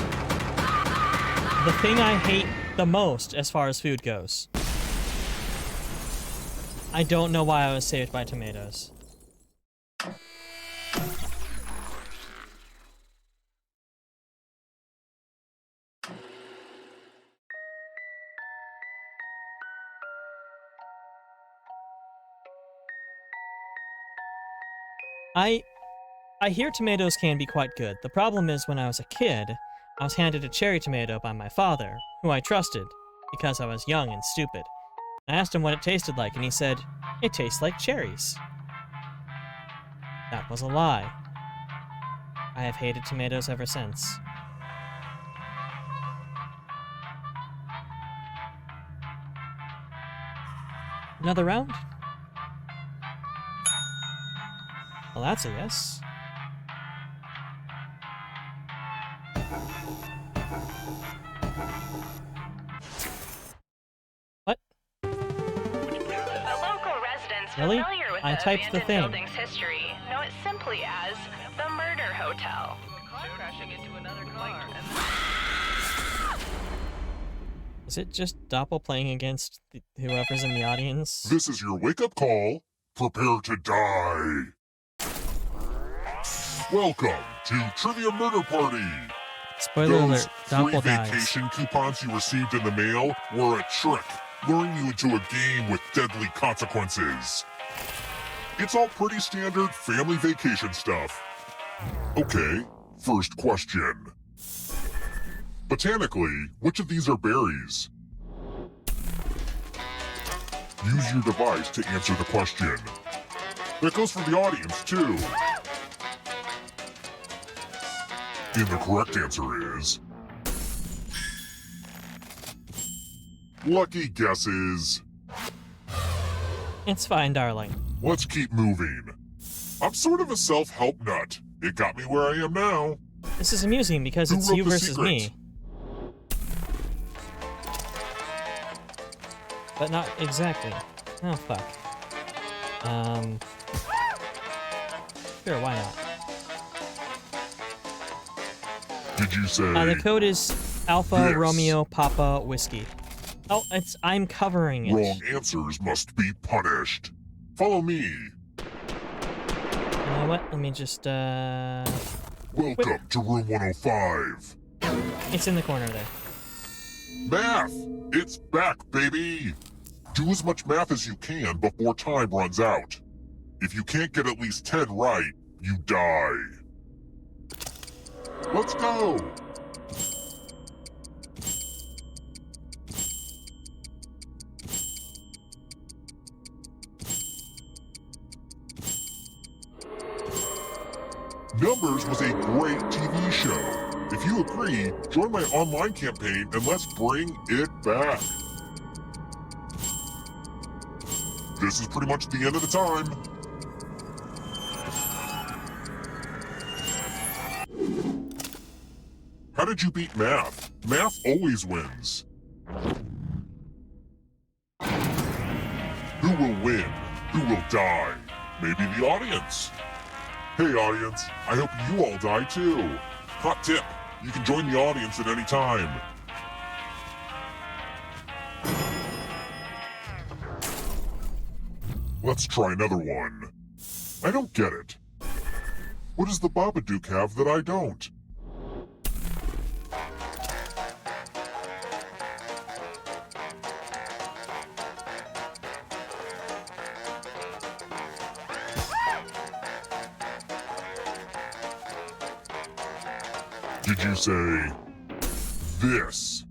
The thing I hate the most as far as food goes. I don't know why I was saved by tomatoes. I hear tomatoes can be quite good. The problem is when I was a kid, I was handed a cherry tomato by my father, who I trusted, because I was young and stupid. I asked him what it tasted like, and he said, "It tastes like cherries." That was a lie. I have hated tomatoes ever since. Another round? Well, that's a yes. What? The local residents Really? familiar with I the typed the abandoned thing. building's history know it simply as the Murder Hotel. Is it just Doppel playing against whoever's in the audience? This is your wake-up call. Prepare to die. Welcome to Trivia Murder Party. Spoiler Those alert, free Doppel dies. vacation coupons you received in the mail were a trick, luring you into a game with deadly consequences. It's all pretty standard family vacation stuff. Okay, first question. Botanically, which of these are berries? Use your device to answer the question. That goes for the audience, too. And the correct answer is... Lucky guesses. It's fine, darling. Let's keep moving. I'm sort of a self-help nut. It got me where I am now. This is amusing because Who it's wrote you The versus Secret? me. But not exactly. Oh, fuck. Sure, why not? Did you say... The code is Alpha Yes. Romeo Papa Whiskey. Oh, I'm covering it. Wrong answers must be punished. Follow me. You know what? Let me just, Welcome to room 105. It's in the corner there. Math! It's back, baby! Do as much math as you can before time runs out. If you can't get at least 10 right, you die. Let's go! Numbers was a great TV show. If you agree, join my online campaign and let's bring it back. This is pretty much the end of the time. How did you beat math? Math always wins. Who will win? Who will die? Maybe the audience. Hey audience, I hope you all die too. Hot tip, you can join the audience at any time. Let's try another one. I don't get it. What does the Babadook have that I don't? Did you say this?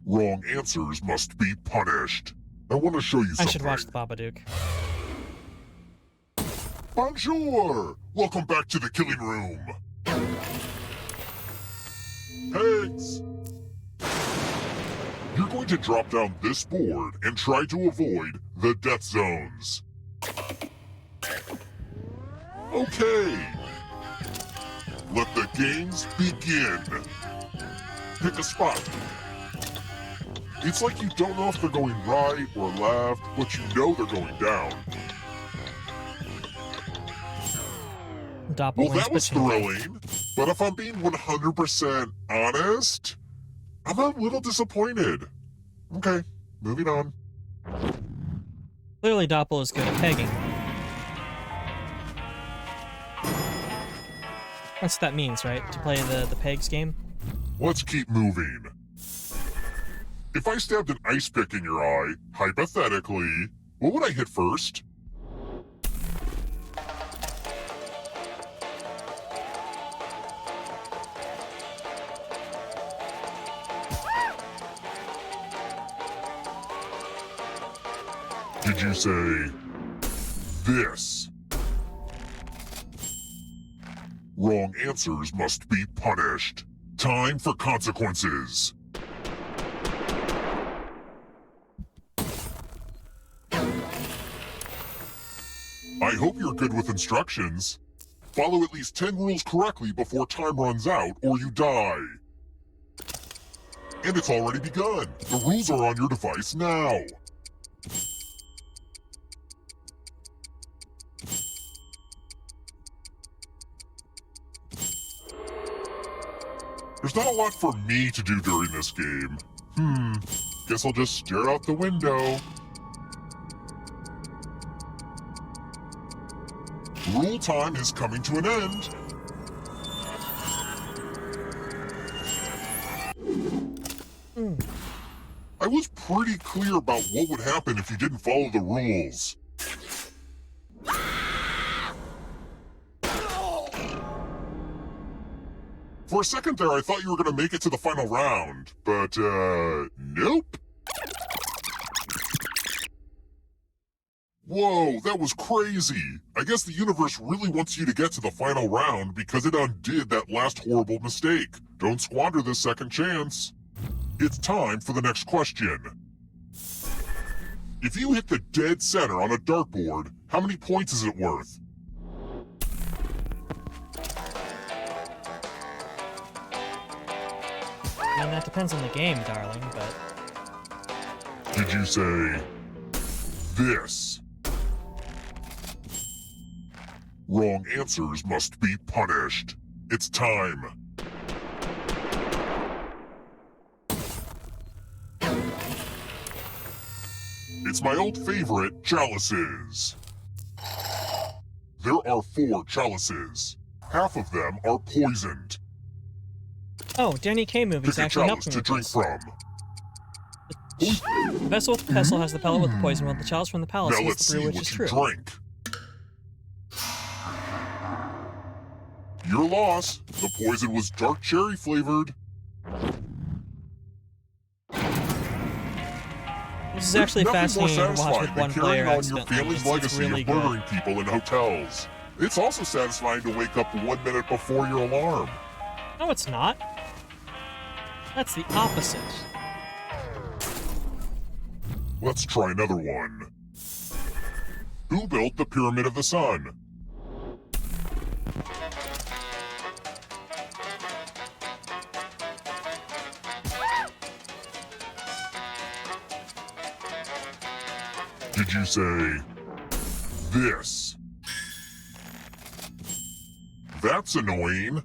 Wrong answers must be punished. I want to show you I something. should watch the Babadook. Bonjour! Welcome back to the killing room. Pigs! You're going to drop down this board and try to avoid the death zones. Okay. Let the games begin. Pick a spot. It's like you don't know if they're going right or left, but you know they're going down. Doppel Well, wins that was pitching. thrilling, but if I'm being 100% honest, I'm a little disappointed. Okay, moving on. Clearly, Doppel is good at pegging. That's what that means, right? To play the pegs game? Let's keep moving. If I stabbed an ice pick in your eye, hypothetically, what would I hit first? Did you say this? Wrong answers must be punished. Time for consequences. I hope you're good with instructions. Follow at least 10 rules correctly before time runs out, or you die. And it's already begun. The rules are on your device now. There's not a lot for me to do during this game. Guess I'll just stare out the window. Rule time is coming to an end. I was pretty clear about what would happen if you didn't follow the rules. For a second there, I thought you were going to make it to the final round, but, nope. Whoa, that was crazy. I guess the universe really wants you to get to the final round because it undid that last horrible mistake. Don't squander this second chance. It's time for the next question. If you hit the dead center on a dartboard, how many points is it worth? I mean, that depends on the game, darling, but... Did you say this? Wrong answers must be punished. It's time. It's my old favorite, chalices. There are 4 chalices. Half of them are poisoned. Oh, Danny K movie's Pick a actually chalice helping to with drink this. from. The vessel with the pestle has the pellet with the poison, while the chalice from the palace Now has let's the see brew, which what is you true. drink. Your loss. The poison was dark cherry flavored. This is actually There's nothing fascinating to more watch with satisfying than one player carrying on your accidentally. family's It's legacy really of good. murdering people in hotels. It's also satisfying to wake up 1 minute before your alarm. No, it's not. That's the opposite. Let's try another one. Who built the Pyramid of the Sun? Did you say this? That's annoying.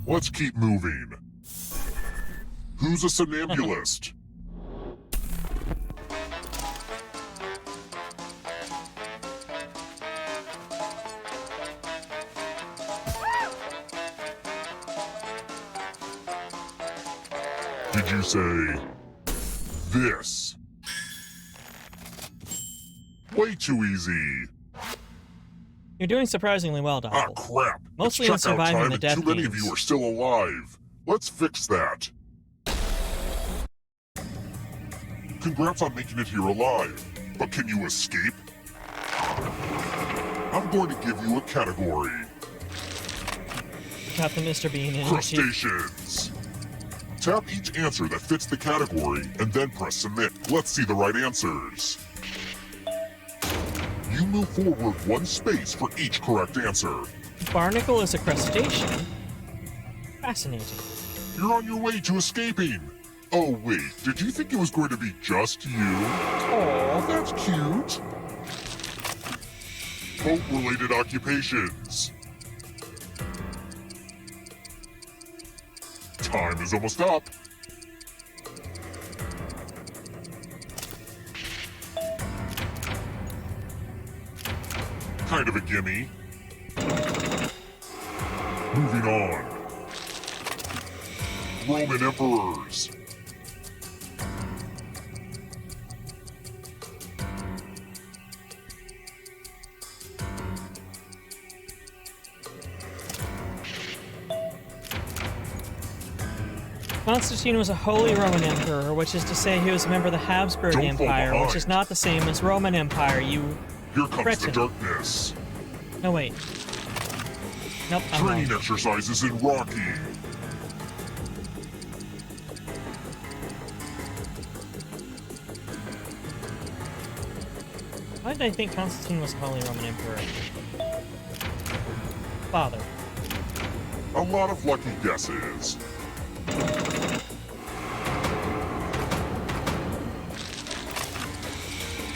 Let's keep moving. Who's a somnambulist? Did you say this? Way too easy. You're doing surprisingly well, Ah, Doppel. crap. Mostly It's in checkout surviving time the and death too many of games. you are still alive. Let's fix that. Congrats on making it here alive. But can you escape? I'm going to give you a category. Got the Mr. Bean energy. Crustaceans. Tap each answer that fits the category and then press submit. Let's see the right answers. You move forward one space for each correct answer. Barnacle is a crustacean? Fascinating. You're on your way to escaping. Oh wait, did you think it was going to be just you? Aw, that's cute. Boat-related occupations. Time is almost up. Kind of a gimme. Moving on. Roman emperors. Constantine was a Holy Roman Emperor, which is to say he was a member of the Habsburg Don't fall Empire, which behind. is not the same as Roman Empire, you... Here comes Cretin. the darkness. No, wait. Nope, I'm Training wrong. exercises in Rocky. Why did I think Constantine was Holy Roman Emperor? Father. A lot of lucky guesses.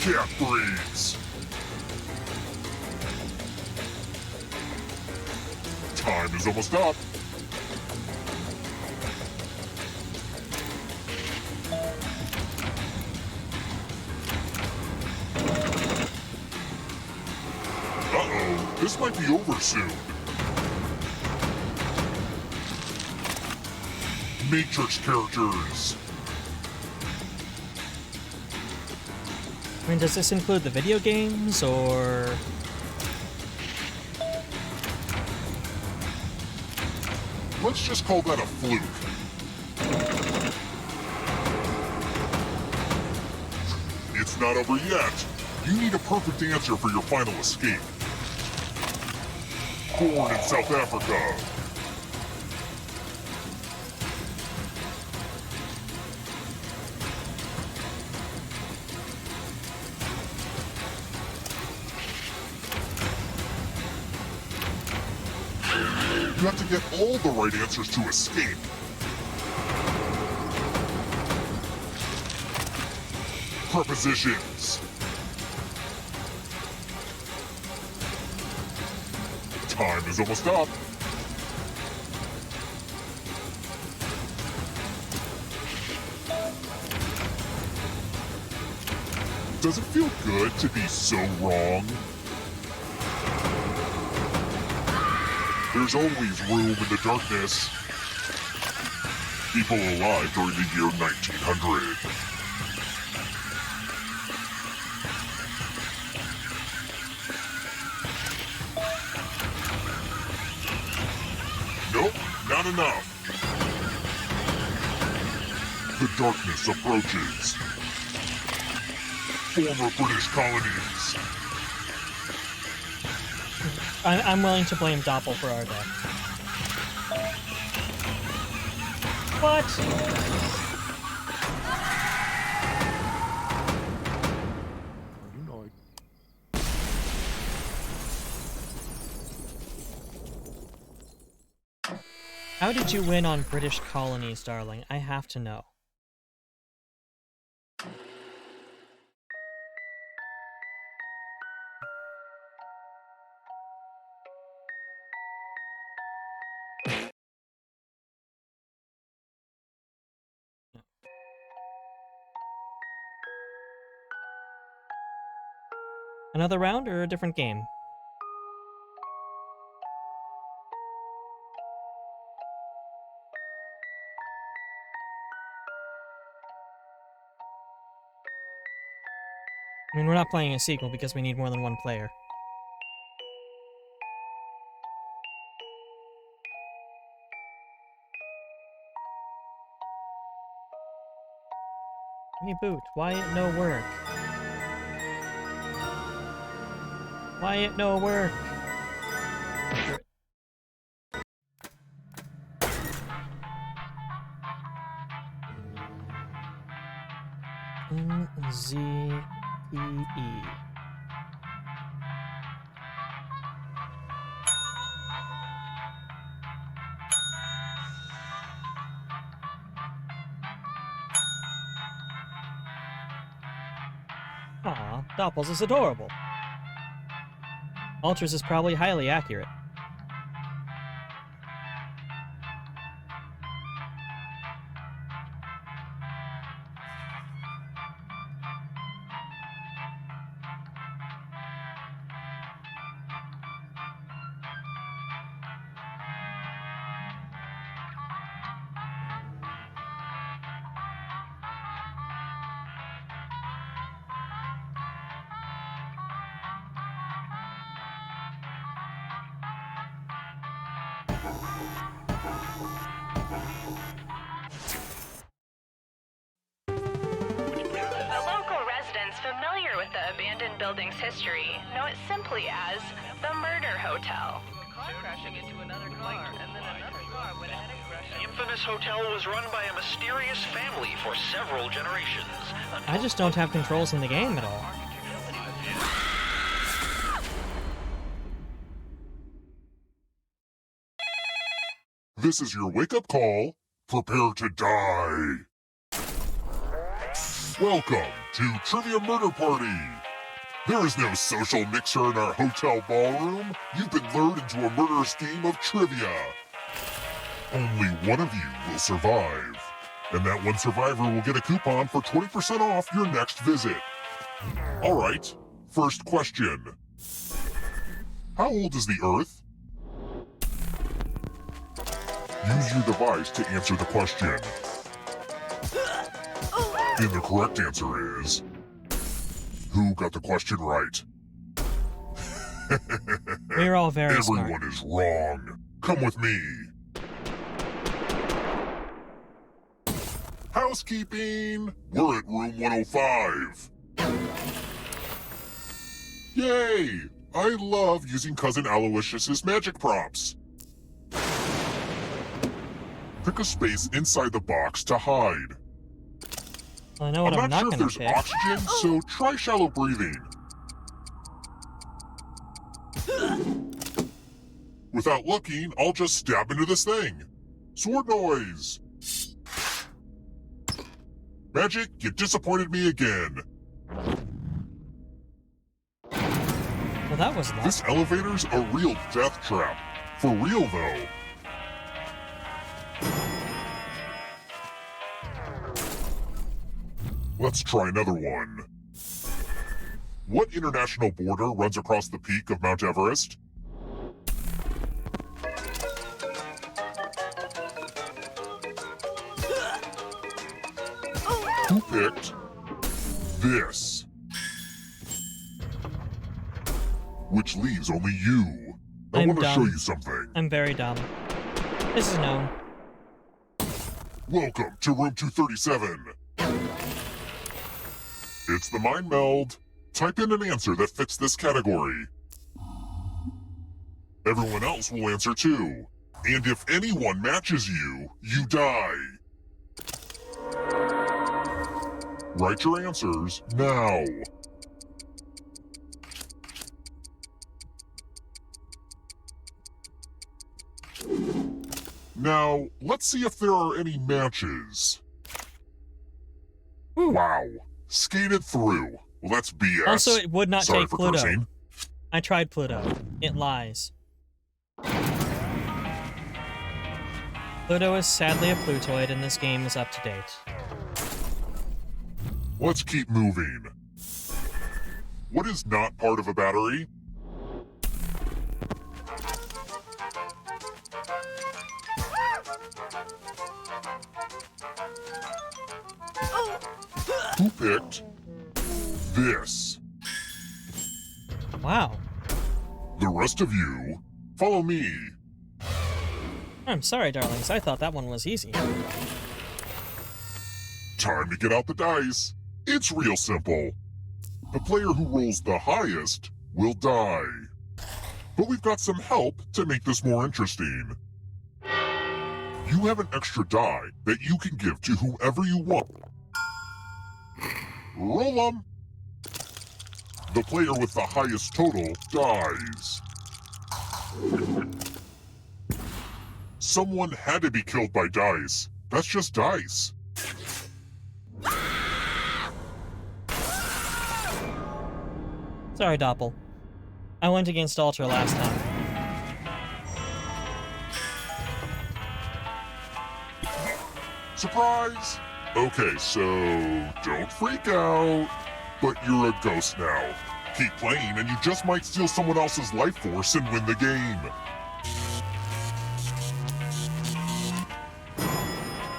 Cat breeds. Time is almost up. Uh-oh, this might be over soon. Matrix characters. I mean, does this include the video games, or... Let's just call that a fluke. It's not over yet. You need a perfect answer for your final escape. Born in South Africa. You have to get all the right answers to escape. Prepositions. Time is almost up. Does it feel good to be so wrong? There's always room in the darkness. People alive during the year 1900. Nope, not enough. The darkness approaches. Former British colonies. I'm willing to blame Doppel for our death. What? How did you win on British colonies, darling? I have to know. Another round or a different game? I mean, we're not playing a sequel because we need more than one player. Reboot. Wyatt, no work. Wyatt, no work. N-Z-E-E. Aw, Doppels is adorable. Alters is probably highly accurate. The local residents familiar with the abandoned building's history know it simply as the Murder Hotel. The infamous hotel was run by a mysterious family for several generations. I just don't have controls in the game at all. This is your wake-up call. Prepare to die. Welcome to Trivia Murder Party. There is no social mixer in our hotel ballroom. You've been lured into a murderous game of trivia. Only one of you will survive. And that one survivor will get a coupon for 20% off your next visit. All right, first question. How old is the Earth? Use your device to answer the question. And the correct answer is... Who got the question right? We're all very Everyone smart. is wrong. Come with me. Housekeeping! We're at room 105. Yay! I love using Cousin Aloysius's magic props. Pick a space inside the box to hide. Well, I know what I'm I'm not not sure gonna if pick. there's oxygen, so try shallow breathing. Without looking, I'll just stab into this thing. Sword noise! Magic, you disappointed me again. Well, that was luck. This elevator's a real death trap. For real, though. Let's try another one. What international border runs across the peak of Mount Everest? Who picked this? Which leaves only you. I I'm want to show dumb. you something. I'm very dumb. This is known. Welcome to room 237. It's the mind meld. Type in an answer that fits this category. Everyone else will answer too. And if anyone matches you, you die. Write your answers now. Now, let's see if there are any matches. Ooh. Wow. Skated through. Well, that's BS. Also, it would not Sorry take for Pluto. cursing. I tried Pluto. It lies. Pluto is sadly a Plutoid, and this game is up to date. Let's keep moving. What is not part of a battery? Who picked this? Wow. The rest of you, follow me. I'm sorry, darlings. I thought that one was easy. Time to get out the dice. It's real simple. The player who rolls the highest will die. But we've got some help to make this more interesting. You have an extra die that you can give to whoever you want. Roll 'em. The player with the highest total dies. Someone had to be killed by dice. That's just dice. Sorry, Doppel. I went against Alter last time. Surprise! Okay, so don't freak out. But you're a ghost now. Keep playing and you just might steal someone else's life force and win the game.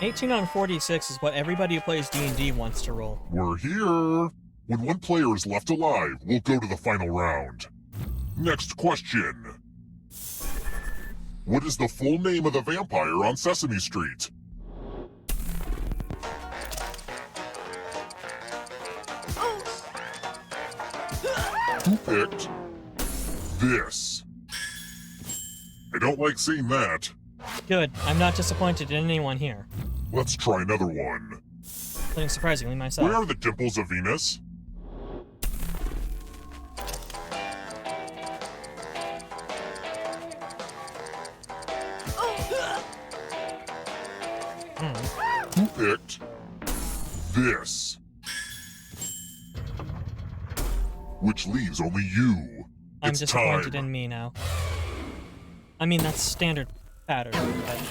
18 on 46 is what everybody who plays D&D wants to roll. We're here. When one player is left alive, we'll go to the final round. Next question. What is the full name of the vampire on Sesame Street? Who picked this? I don't like seeing that. Good. I'm not disappointed in anyone here. Let's try another one. Including surprisingly myself. Where are the dimples of Venus? Who picked this? Which leaves only you. I'm It's disappointed time. in me now. I mean, that's standard pattern, but...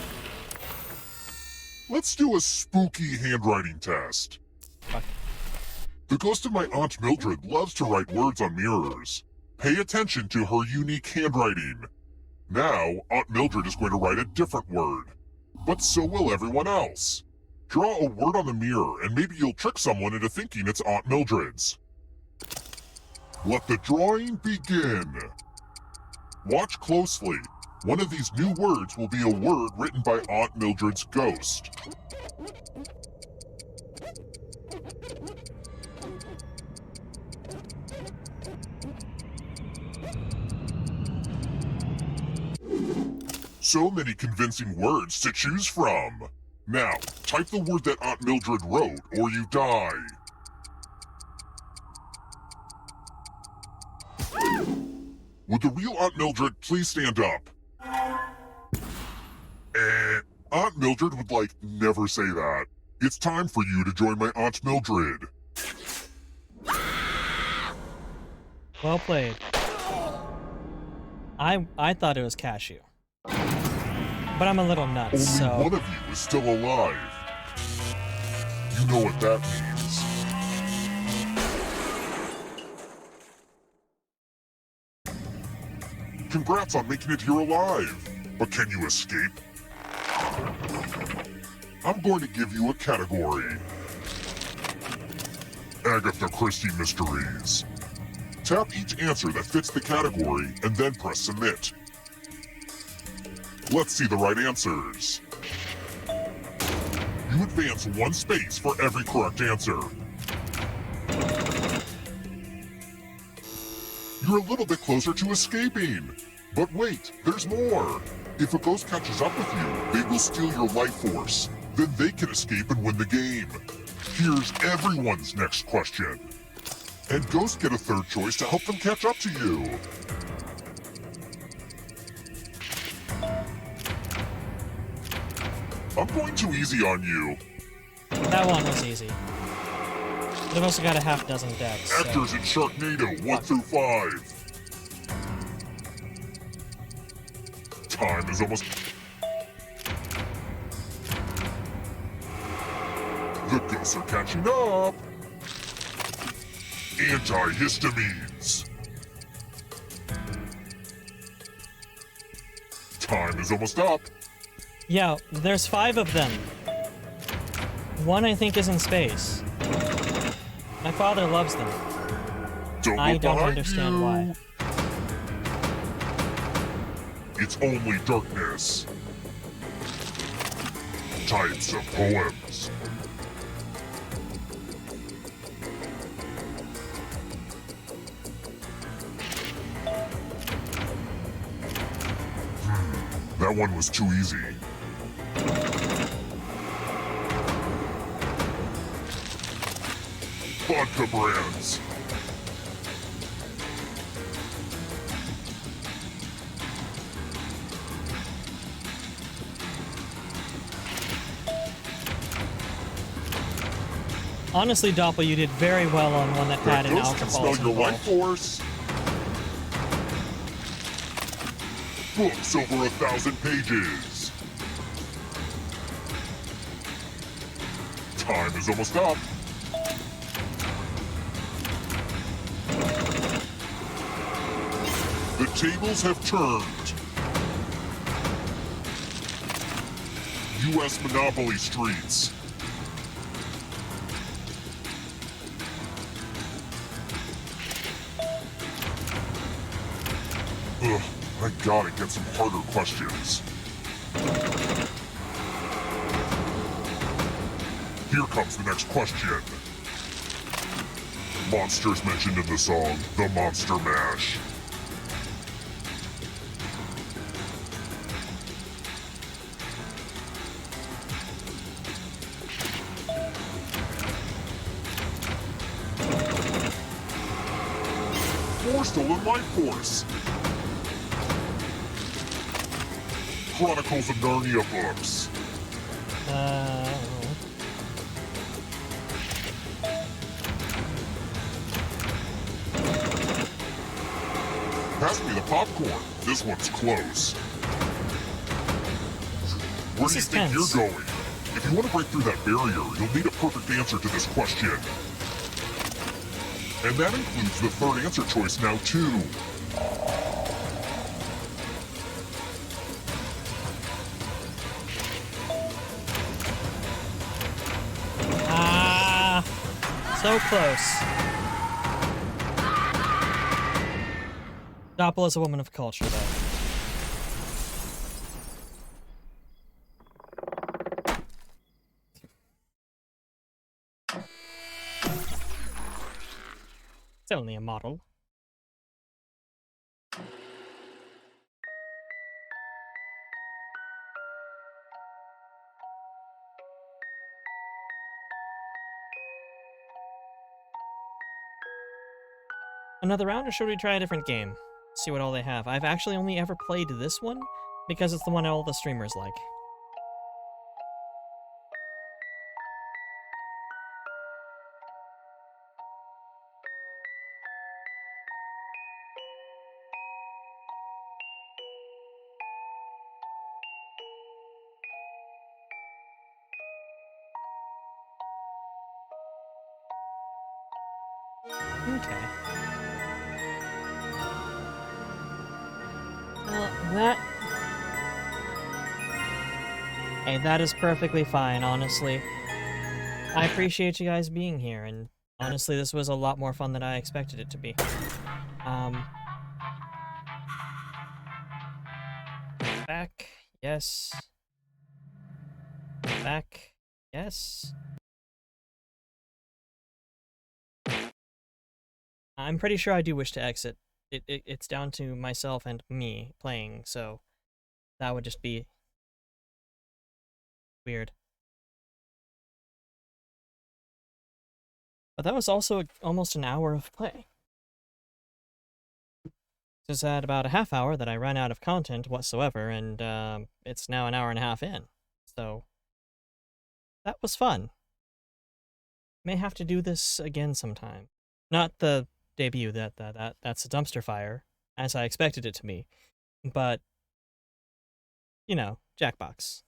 Let's do a spooky handwriting test. Fuck. The ghost of my Aunt Mildred loves to write words on mirrors. Pay attention to her unique handwriting. Now, Aunt Mildred is going to write a different word. But so will everyone else. Draw a word on the mirror and maybe you'll trick someone into thinking it's Aunt Mildred's. Let the drawing begin. Watch closely. One of these new words will be a word written by Aunt Mildred's ghost. So many convincing words to choose from. Now, type the word that Aunt Mildred wrote or you die. Would the real Aunt Mildred please stand up? Aunt Mildred would never say that. It's time for you to join my Aunt Mildred. Well played. I thought it was cashew. But I'm a little nuts, Only so... one of you is still alive. You know what that means. Congrats on making it here alive. But can you escape? I'm going to give you a category. Agatha Christie Mysteries. Tap each answer that fits the category and then press submit. Let's see the right answers. You advance 1 space for every correct answer. You're a little bit closer to escaping. But wait, there's more. If a ghost catches up with you, they will steal your life force. Then they can escape and win the game. Here's everyone's next question. And ghosts get a third choice to help them catch up to you. I'm going too easy on you. That one was easy. They've also got a half dozen decks, so... Actors in Sharknado 1 through 5. Time is almost... The ghosts are catching up. Antihistamines. Time is almost up. Yeah, there's 5 of them. One I think is in space. My father loves them. I look don't behind understand you. why. It's only darkness. Types of poems. That one was too easy. Vodka brands. Honestly, Doppel, you did very well on one that had The an ghost can alcohol smell your life involved. force. Books over 1,000 pages. Time is almost up. The tables have turned. U.S. Monopoly Streets. Ugh, I gotta get some harder questions. Here comes the next question. Monsters mentioned in the song, The Monster Mash. Four stolen life force. Chronicles of Narnia books. Pass me the popcorn. This one's close. Where do you is think tense. you're going? If you want to break through that barrier, you'll need a perfect answer to this question. And that includes the third answer choice now, too. Ah, so close. Doppel is a woman of culture, though. It's only a model. Another round, or should we try a different game? See what all they have. I've actually only ever played this one because it's the one all the streamers like. Okay. Well, that... Hey, that is perfectly fine, honestly. I appreciate you guys being here, and honestly, this was a lot more fun than I expected it to be. Back, yes. Back, yes. I'm pretty sure I do wish to exit. It's down to myself and me playing, so that would just be weird. But that was also almost an hour of play. Just at about a half hour that I ran out of content whatsoever, and it's now an hour and a half in. So that was fun. May have to do this again sometime. Not the debut, that's a dumpster fire, as I expected it to be. But, you know, Jackbox.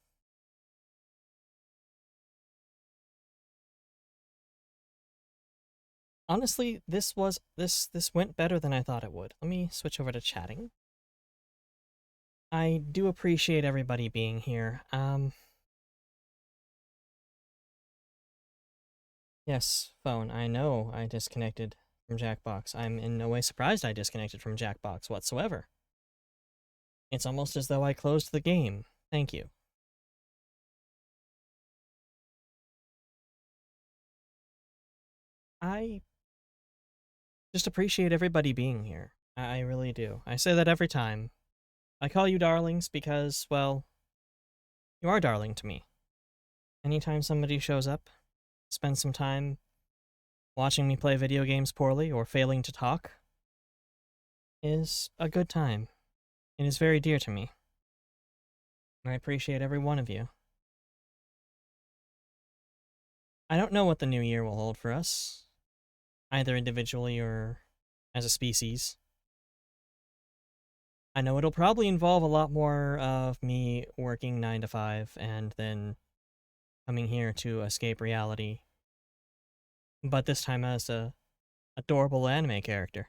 Honestly, this went better than I thought it would. Let me switch over to chatting. I do appreciate everybody being here. Yes, phone, I know I disconnected from Jackbox. I'm in no way surprised I disconnected from Jackbox whatsoever. It's almost as though I closed the game. Thank you. I just appreciate everybody being here. I really do. I say that every time, I call you darlings because, well, you are darling to me. Anytime somebody shows up, spends some time watching me play video games poorly or failing to talk, is a good time. It is very dear to me. I appreciate every one of you. I don't know what the new year will hold for us, either individually or as a species. I know it'll probably involve a lot more of me working 9 to 5 and then coming here to escape reality, but this time as a adorable anime character,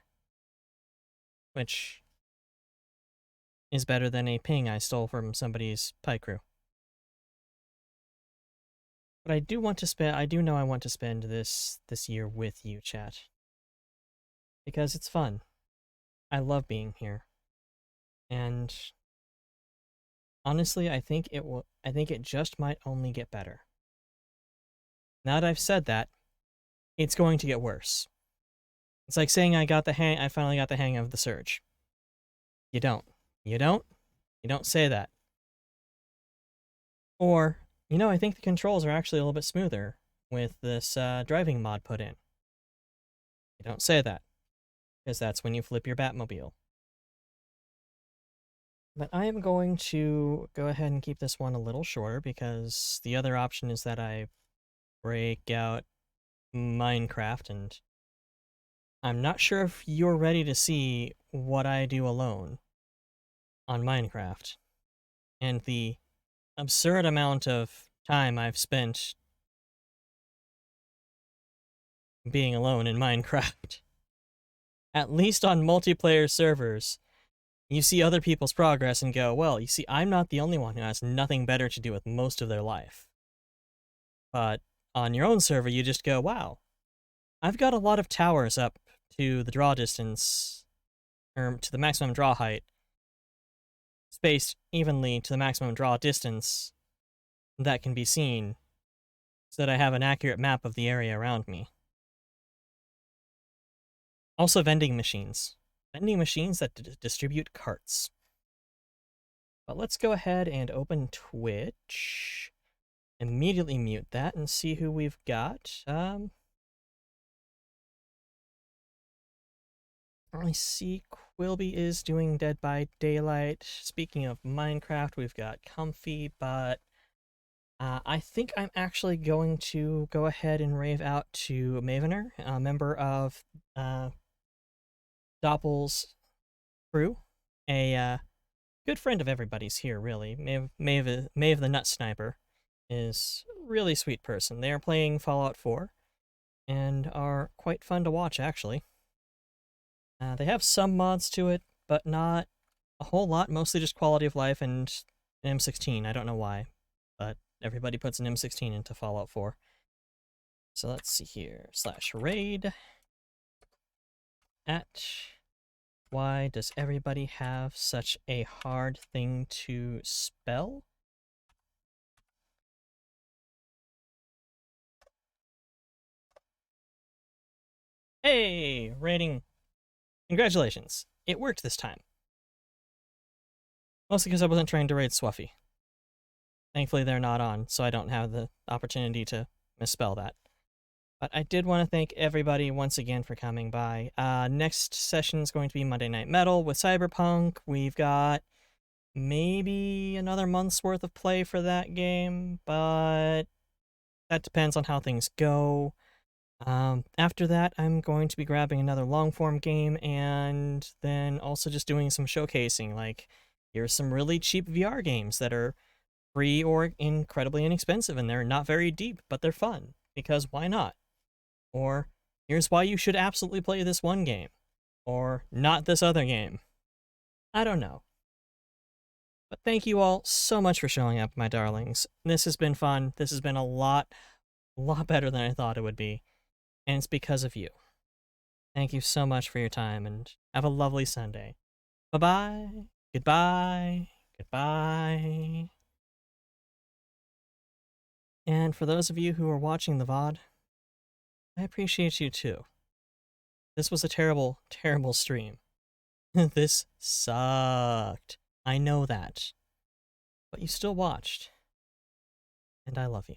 which is better than a ping I stole from somebody's pie crew. But I do know I want to spend this year with you, chat. Because it's fun. I love being here. And honestly, I think it just might only get better. Now that I've said that, it's going to get worse. It's like saying I finally got the hang of the surge. You don't. You don't? You don't say that. Or, I think the controls are actually a little bit smoother with this driving mod put in. You don't say that, because that's when you flip your Batmobile. But I am going to go ahead and keep this one a little shorter, because the other option is that I break out Minecraft, and I'm not sure if you're ready to see what I do alone on Minecraft, and the absurd amount of time I've spent being alone in Minecraft. At least on multiplayer servers, you see other people's progress and go, well, you see, I'm not the only one who has nothing better to do with most of their life. But on your own server, you just go, wow, I've got a lot of towers up to the draw distance, or to the maximum draw height, spaced evenly to the maximum draw distance that can be seen, so that I have an accurate map of the area around me. Also vending machines. Vending machines that distribute carts. But let's go ahead and open Twitch. Immediately mute that and see who we've got. I see Quilby is doing Dead by Daylight. Speaking of Minecraft, we've got Comfy, but I think I'm actually going to go ahead and rave out to Mavener, a member of Doppel's crew, a good friend of everybody's here, really. Maeve the Nut Sniper is a really sweet person. They are playing Fallout 4 and are quite fun to watch, actually. They have some mods to it, but not a whole lot, mostly just quality of life and an M16. I don't know why, but everybody puts an M16 into Fallout 4. So let's see here, /raid at why does everybody have such a hard thing to spell? Hey, rating. Congratulations. It worked this time. Mostly because I wasn't trying to raid Scuffy. Thankfully they're not on, so I don't have the opportunity to misspell that. But I did want to thank everybody once again for coming by. Next session is going to be Monday Night Metal with Cyberpunk. We've got maybe another month's worth of play for that game, but that depends on how things go. After that, I'm going to be grabbing another long-form game and then also just doing some showcasing, like, here's some really cheap VR games that are free or incredibly inexpensive, and they're not very deep, but they're fun, because why not? Or, here's why you should absolutely play this one game. Or, not this other game. I don't know. But thank you all so much for showing up, my darlings. This has been fun. This has been a lot better than I thought it would be. And it's because of you. Thank you so much for your time, and have a lovely Sunday. Bye-bye. Goodbye. Goodbye. And for those of you who are watching the VOD, I appreciate you too. This was a terrible, terrible stream. This sucked. I know that. But you still watched. And I love you.